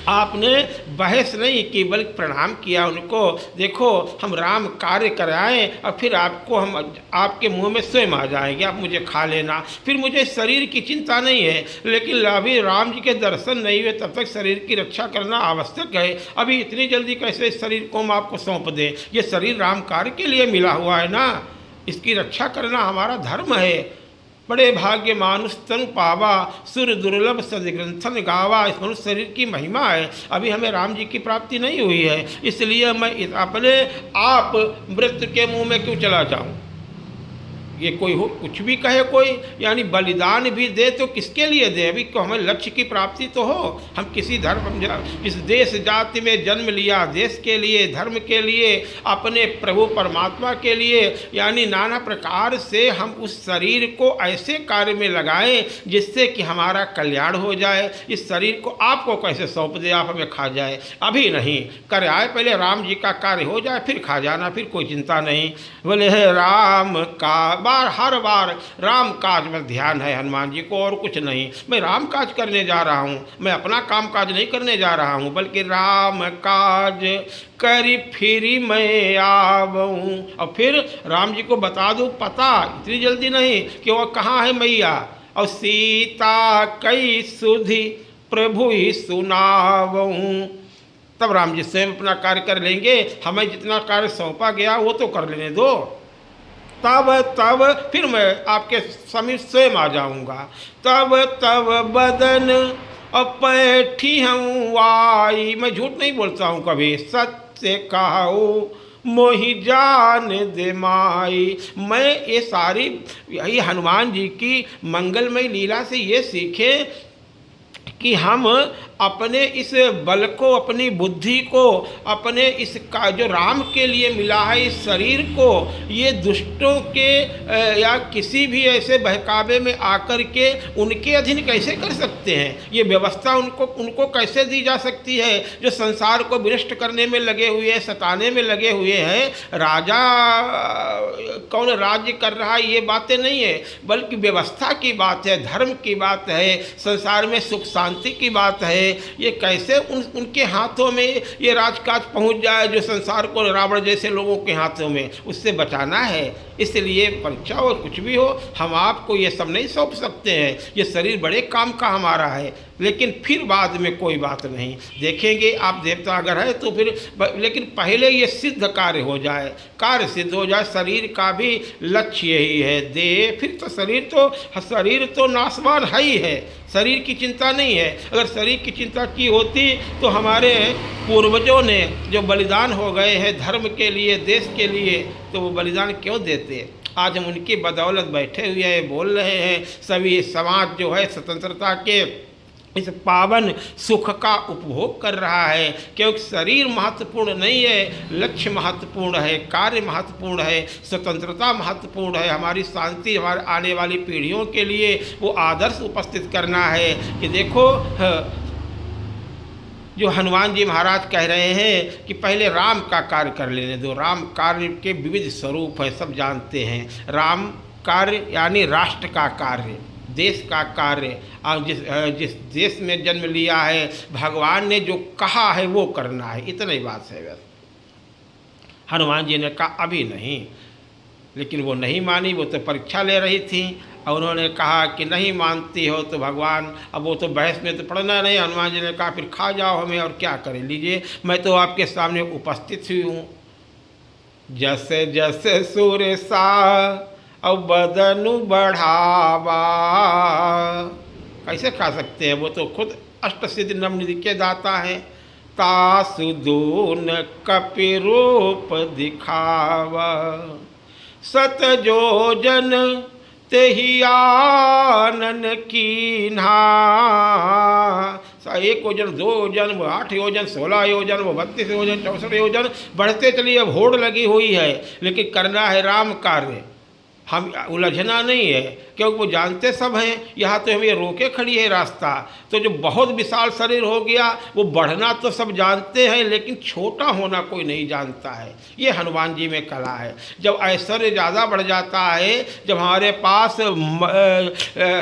आपने बहस नहीं की, बल्कि प्रणाम किया उनको। देखो हम राम कार्य कराएं और फिर आपको हम आपके मुंह में स्वयं आ जाएंगे, आप मुझे खा लेना, फिर मुझे शरीर की चिंता नहीं है। लेकिन अभी राम जी के दर्शन नहीं हुए तब तक शरीर की रक्षा करना आवश्यक है। अभी इतनी जल्दी कैसे इस शरीर को हम आपको सौंप दें? ये शरीर राम कार्य के लिए मिला हुआ है ना, इसकी रक्षा करना हमारा धर्म है। बड़े भाग्य मानुष तन पावा, सुर दुर्लभ सदग्रंथन गावा। इस मनुष्य शरीर की महिमा है, अभी हमें राम जी की प्राप्ति नहीं हुई है, इसलिए मैं अपने आप मृत्यु के मुंह में क्यों चला जाऊं। ये कोई हो कुछ भी कहे कोई, यानी बलिदान भी दे तो किसके लिए दे, अभी को हमें लक्ष्य की प्राप्ति तो हो। हम किसी धर्म, इस देश जाति में जन्म लिया, देश के लिए, धर्म के लिए, अपने प्रभु परमात्मा के लिए, यानी नाना प्रकार से हम उस शरीर को ऐसे कार्य में लगाएं जिससे कि हमारा कल्याण हो जाए। इस शरीर को आपको कैसे सौंप दे, आप हमें खा जाए, अभी नहीं कर आए, पहले राम जी का कार्य हो जाए फिर खा जाना, फिर कोई चिंता नहीं। बोले है राम का हर बार राम काज में ध्यान है हनुमान जी को, और कुछ नहीं। मैं राम काज करने जा रहा हूँ, मैं अपना काम काज नहीं करने जा रहा हूँ, बल्कि राम काज करी फिरी मैं आवूँ। और फिर राम जी को बता दूँ पता, इतनी जल्दी नहीं कि वो कहाँ है मैया, और सीता कई सुधि प्रभु ही सुनावूँ। तब राम जी स्वयं अपना कार्य कर लेंगे, हमें जितना कार्य सौंपा गया वो तो कर लेने दो, तब फिर मैं आपके समीप स्वयं आ जाऊंगा। तब बदन पैठी हूँ आई, मैं झूठ नहीं बोलता हूँ कभी, सत्य कहूँ मोहि जान दे माई। मैं ये सारी यही हनुमान जी की मंगलमय लीला से ये सीखे कि हम अपने इस बल को, अपनी बुद्धि को, अपने इस का जो राम के लिए मिला है इस शरीर को, ये दुष्टों के या किसी भी ऐसे बहकावे में आकर के उनके अधीन कैसे कर सकते हैं। ये व्यवस्था उनको कैसे दी जा सकती है जो संसार को विनष्ट करने में लगे हुए हैं, सताने में लगे हुए हैं। राजा कौन राज्य कर रहा है ये बातें नहीं है, बल्कि व्यवस्था की बात है, धर्म की बात है, संसार में सुख शांति की बात है। ये कैसे उनके हाथों में ये राजकाज पहुंच जाए जो संसार को रावण जैसे लोगों के हाथों में, उससे बचाना है। इसलिए परीक्षा और कुछ भी हो, हम आपको ये सब नहीं सौंप सकते हैं। ये शरीर बड़े काम का हमारा है, लेकिन फिर बाद में कोई बात नहीं, देखेंगे आप देवता अगर है तो फिर, लेकिन पहले ये सिद्ध कार्य हो जाए, कार्य सिद्ध हो जाए। शरीर का भी लक्ष्य यही है, दे फिर तो शरीर तो नाशवान है ही है, शरीर की चिंता नहीं है। अगर शरीर की चिंता की होती तो हमारे पूर्वजों ने जो बलिदान हो गए हैं धर्म के लिए, देश के लिए, तो वो बलिदान क्यों देते। आज हम उनकी बदौलत बैठे हुए हैं, बोल रहे हैं, सभी समाज जो है स्वतंत्रता के इस पावन सुख का उपभोग कर रहा है। क्योंकि शरीर महत्वपूर्ण नहीं है, लक्ष्य महत्वपूर्ण है, कार्य महत्वपूर्ण है, स्वतंत्रता महत्वपूर्ण है, हमारी शांति, हमारे आने वाली पीढ़ियों के लिए वो आदर्श उपस्थित करना है कि देखो जो हनुमान जी महाराज कह रहे हैं कि पहले राम का कार्य कर लेने दो। राम कार्य के विविध स्वरूप है, सब जानते हैं। राम कार्य यानी राष्ट्र का कार्य, देश का कार्य, और जिस देश में जन्म लिया है भगवान ने जो कहा है वो करना है, इतनी बात है बस। हनुमान जी ने कहा अभी नहीं, लेकिन वो नहीं मानी, वो तो परीक्षा ले रही थी, और उन्होंने कहा कि नहीं मानती हो तो भगवान, अब वो तो बहस में तो पढ़ना नहीं। हनुमान जी ने कहा फिर खा जाओ हमें, और क्या करें, लीजिए मैं तो आपके सामने उपस्थित हुई हूँ। जैसे जैसे सूर्य सा और बदनु बढ़ावा, कैसे खा सकते हैं, वो तो खुद अष्ट सिद्धि नव निधि के दाता है। तासुदून कपि रूप दिखावा, सत जोजन तेहि आनन कीन्हा। 1 योजन, 2 योजन, 8 योजन, 16 योजन, 32 योजन, 64 योजन बढ़ते चलिए। अब होड़ लगी हुई है, लेकिन करना है राम कार्य, हम उलझना नहीं है, क्योंकि वो जानते सब हैं। यहाँ तो हमें रोके खड़ी है रास्ता, तो जो बहुत विशाल शरीर हो गया वो बढ़ना तो सब जानते हैं, लेकिन छोटा होना कोई नहीं जानता है। ये हनुमान जी में कला है। जब ऐश्वर्य ज़्यादा बढ़ जाता है, जब हमारे पास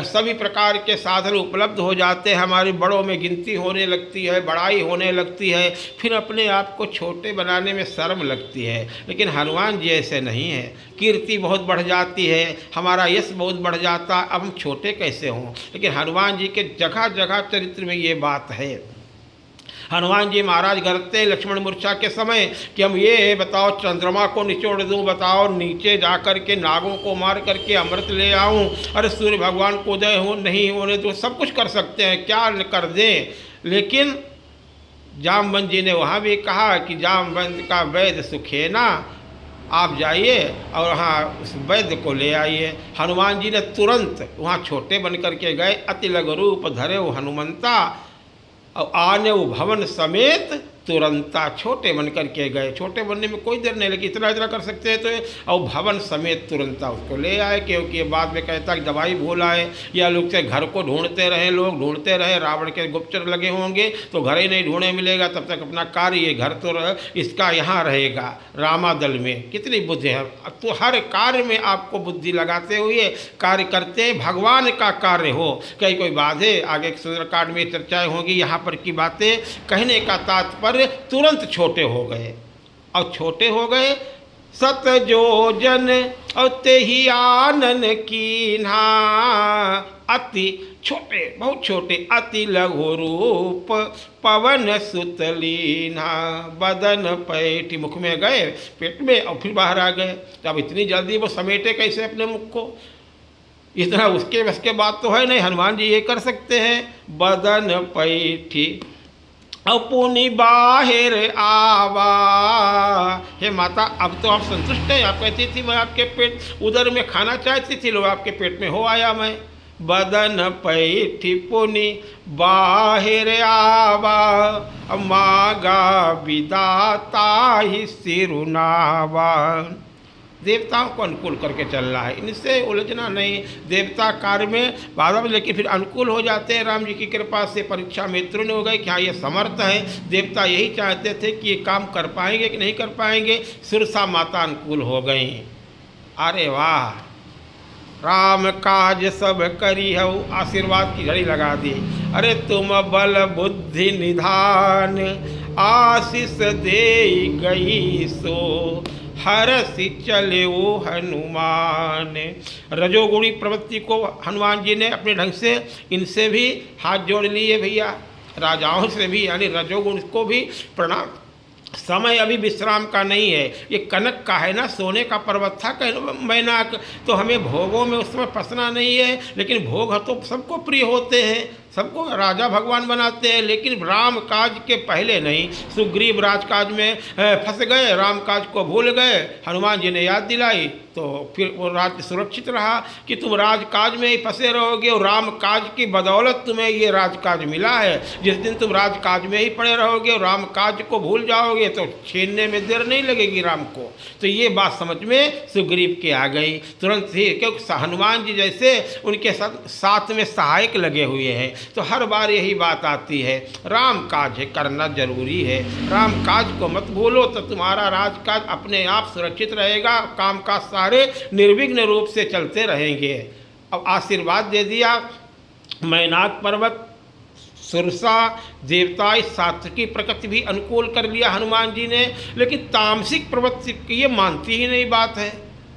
सभी प्रकार के साधन उपलब्ध हो जाते हैं, हमारी बड़ों में गिनती होने लगती है, बड़ाई होने लगती है, फिर अपने आप को छोटे बनाने में शर्म लगती है। लेकिन हनुमान जी ऐसे नहीं है, कीर्ति बहुत बढ़ जाती है, हमारा यश बहुत बढ़ जाता, अब हम छोटे कैसे हों। लेकिन हनुमान जी के जगह जगह चरित्र में ये बात है। हनुमान जी महाराज गरजते लक्ष्मण मूर्छा के समय कि हम ये बताओ चंद्रमा को निचोड़ दूं, बताओ नीचे जा कर के नागों को मार करके अमृत ले आऊं, अरे सूर्य भगवान को उदय हो नहीं होने तो सब कुछ कर सकते हैं, क्या कर दें। लेकिन जामवंत जी ने वहाँ भी कहा कि जामवंत का वैद्य सुखेना, आप जाइए और वहाँ उस वैद्य को ले आइए। हनुमान जी ने तुरंत वहाँ छोटे बन कर के गए, अति लघु रूप धरे वो हनुमंता और आने वो भवन समेत तुरंता, छोटे बन कर के गए। छोटे बनने में कोई देर नहीं लगी, इतना इतना कर सकते हैं तो, और भवन समेत तुरंता उसको ले आए। क्योंकि ये बाद में कहता कि दवाई भूल आए, या लोग से घर को ढूंढते रहे, लोग ढूंढते रहे, रावण के गुप्तचर लगे होंगे तो घर ही नहीं ढूंढने मिलेगा, तब तक अपना कार्य, ये घर तो इसका यहाँ रहेगा रामादल में। कितनी बुद्धि है, तो हर कार्य में आपको बुद्धि लगाते हुए कार्य करते, भगवान का कार्य हो, कहीं कोई बाधे। आगे सुंदरकांड में चर्चाएँ होंगी, यहाँ पर की बातें कहने का तात्पर्य तुरंत छोटे हो गए। और छोटे हो गए सत जो जन और ते ही आनन कीन्हा, अति छोटे, बहुत छोटे, अति लघु रूप पवन सुतलीना, बदन पैठी, मुख में गए पेट में और फिर बाहर आ गए। अब इतनी जल्दी वो समेटे कैसे अपने मुख को, इतना उसके बस के बात तो है नहीं, हनुमान जी ये कर सकते हैं। बदन पैठी अपुनि बाहिर आवा, हे माता अब तो आप संतुष्ट हैं, आप कहती थी मैं आपके पेट उदर में खाना चाहती थी, लो आपके पेट में हो आया मैं। बदन पैठी पुनि बाहिर आवा, मागा विदाता ही सिरुनावा। देवताओं को अनुकूल करके चल रहा है, इनसे उलझना नहीं। देवता कार्य में बाधा, लेकिन फिर अनुकूल हो जाते हैं। राम जी की कृपा से परीक्षा मित्रुन हो गई कि हाँ ये समर्थ है। देवता यही चाहते थे कि ये काम कर पाएंगे कि नहीं कर पाएंगे, सुरसा माता अनुकूल हो गई। अरे वाह, राम काज सब करी हो, आशीर्वाद की घड़ी लगा दी। अरे तुम बल बुद्धि निधान, आशीष दे गई सो, हरसि चले वो हनुमान। रजोगुणी प्रवृत्ति को हनुमान जी ने अपने ढंग से इनसे भी हाथ जोड़ लिए भैया, राजाओं से भी, यानी रजोगुण को भी प्रणाम। समय अभी विश्राम का नहीं है, ये कनक का है ना, सोने का पर्वत था मैनाक, तो हमें भोगों में उस समय फंसना नहीं है। लेकिन भोग तो सबको प्रिय होते हैं, सबको राजा भगवान बनाते हैं, लेकिन राम काज के पहले नहीं। सुग्रीव राजकाज में फंस गए, राम काज को भूल गए, हनुमान जी ने याद दिलाई तो फिर वो राज्य सुरक्षित रहा। कि तुम राजकाज में ही फंसे रहोगे और राम काज की बदौलत तुम्हें ये राजकाज मिला है। जिस दिन तुम राजकाज में ही पड़े रहोगे और राम काज को भूल जाओगे तो छीनने में देर नहीं लगेगी राम को। तो ये बात समझ में सुग्रीव के आ गई तुरंत ही, क्योंकि हनुमान जी जैसे उनके साथ में सहायक लगे हुए हैं। तो हर बार यही बात आती है, राम काज करना जरूरी है, राम काज को मत भूलो तो तुम्हारा राजकाज अपने आप सुरक्षित रहेगा, काम काज सारे निर्विघ्न रूप से चलते रहेंगे। अब आशीर्वाद दे दिया, मैनाक पर्वत, सुरसा, देवता, सात्विकी प्रकृति भी अनुकूल कर लिया हनुमान जी ने। लेकिन तामसिक प्रवृत्ति की ये मानती ही नहीं बात है,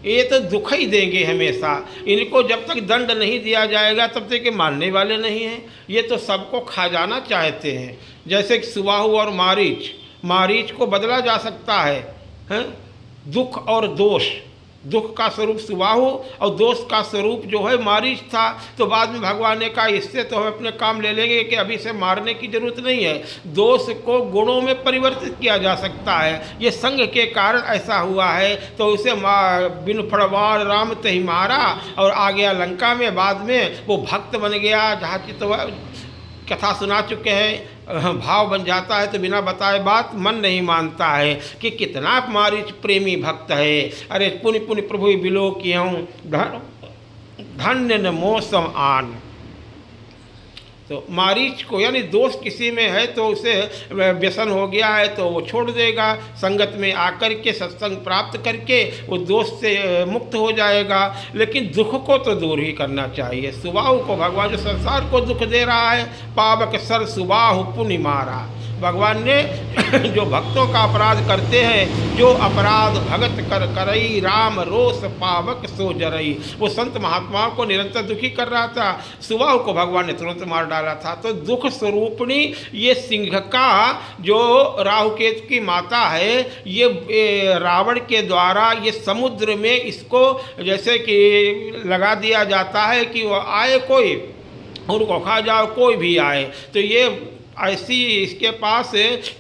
ये तो दुख ही देंगे हमेशा। इनको जब तक दंड नहीं दिया जाएगा तब तक ये मानने वाले नहीं हैं। ये तो सबको खा जाना चाहते हैं। जैसे कि सुबाहु और मारीच, मारीच को बदला जा सकता है दुख और दोष। दुख का स्वरूप सुबाहु और दोष का स्वरूप जो है मारीच था। तो बाद में भगवान ने कहा इससे तो हम अपने काम ले लेंगे कि अभी से मारने की जरूरत नहीं है, दोष को गुणों में परिवर्तित किया जा सकता है। ये संग के कारण ऐसा हुआ है। तो उसे बिन फड़वार राम तही मारा और आ गया लंका में। बाद में वो भक्त बन गया, जहाँ चित कथा सुना चुके हैं, भाव बन जाता है तो बिना बताए बात मन नहीं मानता है कि कितना मारीच प्रेमी भक्त है। अरे पुनि पुनि प्रभु बिलो कियूँ धन्य न मौसम आन। तो मारीच को यानी दोष किसी में है तो उसे व्यसन हो गया है तो वो छोड़ देगा, संगत में आकर के सत्संग प्राप्त करके वो दोष से मुक्त हो जाएगा। लेकिन दुख को तो दूर ही करना चाहिए। सुबाहु को भगवान जो संसार को दुख दे रहा है, पावक सर सुबाहु पुनि मारा, भगवान ने जो भक्तों का अपराध करते हैं, जो अपराध भगत कर करई राम रोष पावक सो जरई, वो संत महात्माओं को निरंतर दुखी कर रहा था। सुबाहु को भगवान ने तुरंत मार डाला था। तो दुख स्वरूपणी ये सिंह का जो राहु केतु की माता है, ये रावण के द्वारा ये समुद्र में इसको जैसे कि लगा दिया जाता है कि वो आए कोई उनको खा जाओ, कोई भी आए। तो ये ऐसी इसके पास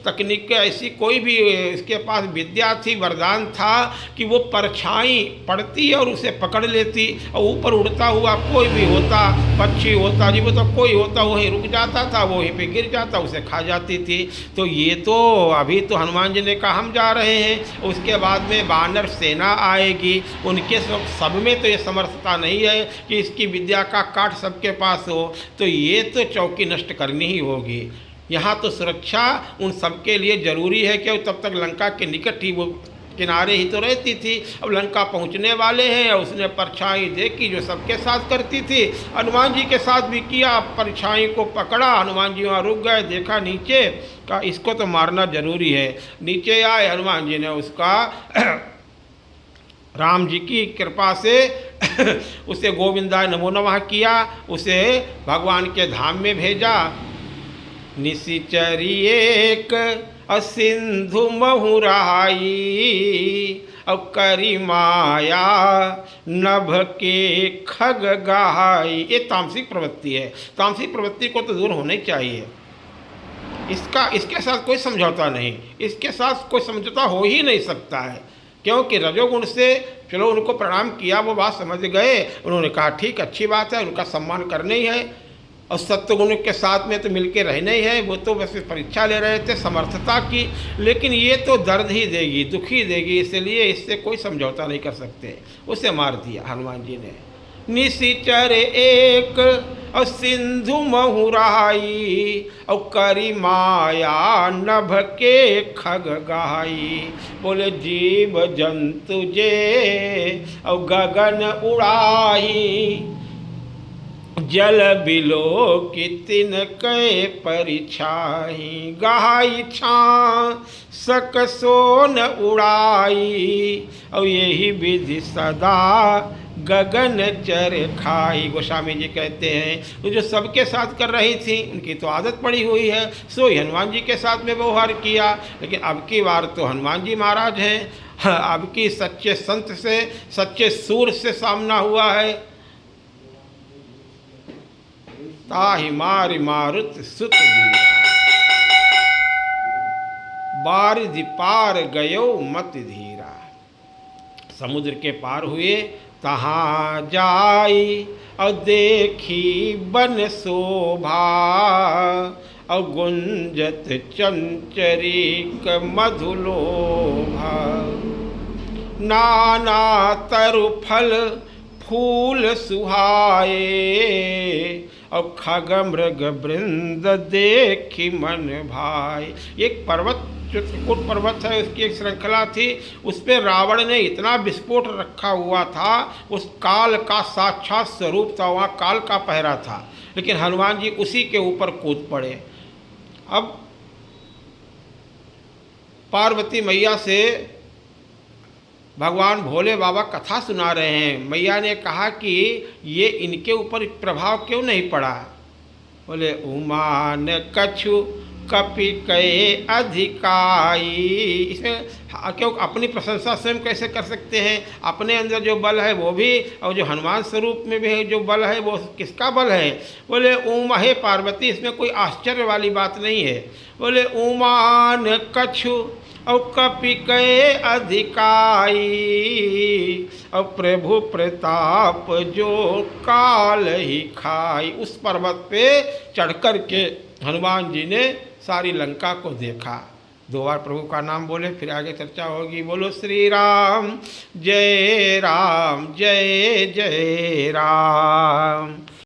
तकनीक ऐसी कोई भी इसके पास विद्या थी, वरदान था कि वो परछाई पड़ती और उसे पकड़ लेती और ऊपर उड़ता हुआ कोई भी होता, पक्षी होता, जीव तो कोई होता, वहीं रुक जाता था, वहीं पे गिर जाता, उसे खा जाती थी। तो ये तो अभी तो हनुमान जी ने कहा हम जा रहे हैं, उसके बाद में वानर सेना आएगी, उनके सब में तो ये समर्थता नहीं है कि इसकी विद्या का काट सबके पास हो। तो ये तो चौकी नष्ट करनी ही होगी। यहाँ तो सुरक्षा उन सबके लिए ज़रूरी है कि तब तक लंका के निकट ही वो किनारे ही तो रहती थी। अब लंका पहुँचने वाले हैं और उसने परछाई देखी जो सबके साथ करती थी, हनुमान जी के साथ भी किया। परछाई को पकड़ा, हनुमान जी वहाँ रुक गए, देखा नीचे का इसको तो मारना जरूरी है। नीचे आए, हनुमान जी ने उसका राम जी की कृपा से उसे गोविंदाय नमो नमः किया, उसे भगवान के धाम में भेजा। निशिचरी एक असिंधु महुराई, अब करी माया नभ के खग गाई। ये तामसिक प्रवृत्ति है। तामसिक प्रवृत्ति को तो दूर होना ही चाहिए। इसके साथ कोई समझौता नहीं, इसके साथ कोई समझौता हो ही नहीं सकता है। क्योंकि रजोगुण से चलो उनको प्रणाम किया, वो बात समझ गए, उन्होंने कहा ठीक अच्छी बात है, उनका सम्मान करना ही है। और सत्वगुण के साथ में तो मिलके रहना ही है। वो तो वैसे परीक्षा ले रहे थे समर्थता की, लेकिन ये तो दर्द ही देगी, दुखी देगी, इसलिए इससे कोई समझौता नहीं कर सकते। उसे मार दिया हनुमान जी ने। निशिचर एक और सिंधु महुराई, और करी माया नभ के खग गाई। बोले जीव जंतु जे और गगन उड़ाई, जल बिलो की तिन कै परिछाई। गाई छा सक सोन उड़ाई, और यही विधि सदा गगन चर खाई। गोस्वामी जी कहते हैं तो जो सबके साथ कर रही थी उनकी तो आदत पड़ी हुई है, सो हनुमान जी के साथ में व्यवहार किया। लेकिन अब की बार तो हनुमान जी महाराज हैं, अब की सच्चे संत से, सच्चे सूर से सामना हुआ है। ताहि मारि मारुत सुत दीरा, बारिधि पार गयो मत धीरा। समुद्र के पार हुए, तहाँ जाई और देखी बन शोभा, और गुंजत चंचरीक मधुलोभा। नाना तरु फल फूल सुहाए, और खग मृग वृंद देखी मन भाई। एक पर्वत चित्रकूट पर्वत है, उसकी एक श्रृंखला थी, उस पर रावण ने इतना विस्फोट रखा हुआ था, उस काल का साक्षात स्वरूप था, वहाँ काल का पहरा था। लेकिन हनुमान जी उसी के ऊपर कूद पड़े। अब पार्वती मैया से भगवान भोले बाबा कथा सुना रहे हैं। मैया ने कहा कि ये इनके ऊपर प्रभाव क्यों नहीं पड़ा। बोले उमान कछु कपि कहे अधिकाई। इसमें क्यों अपनी प्रशंसा स्वयं कैसे कर सकते हैं। अपने अंदर जो बल है वो भी, और जो हनुमान स्वरूप में भी जो बल है वो किसका बल है। बोले उमा हे पार्वती, इसमें कोई आश्चर्य वाली बात नहीं है। बोले उमान कछु और कपि कहे अधिकाई, और प्रभु प्रताप जो काल ही खाई। उस पर्वत पे चढ़ कर के हनुमान जी ने सारी लंका को देखा। 2 बार प्रभु का नाम बोले, फिर आगे चर्चा होगी। बोलो श्री राम जय जय राम।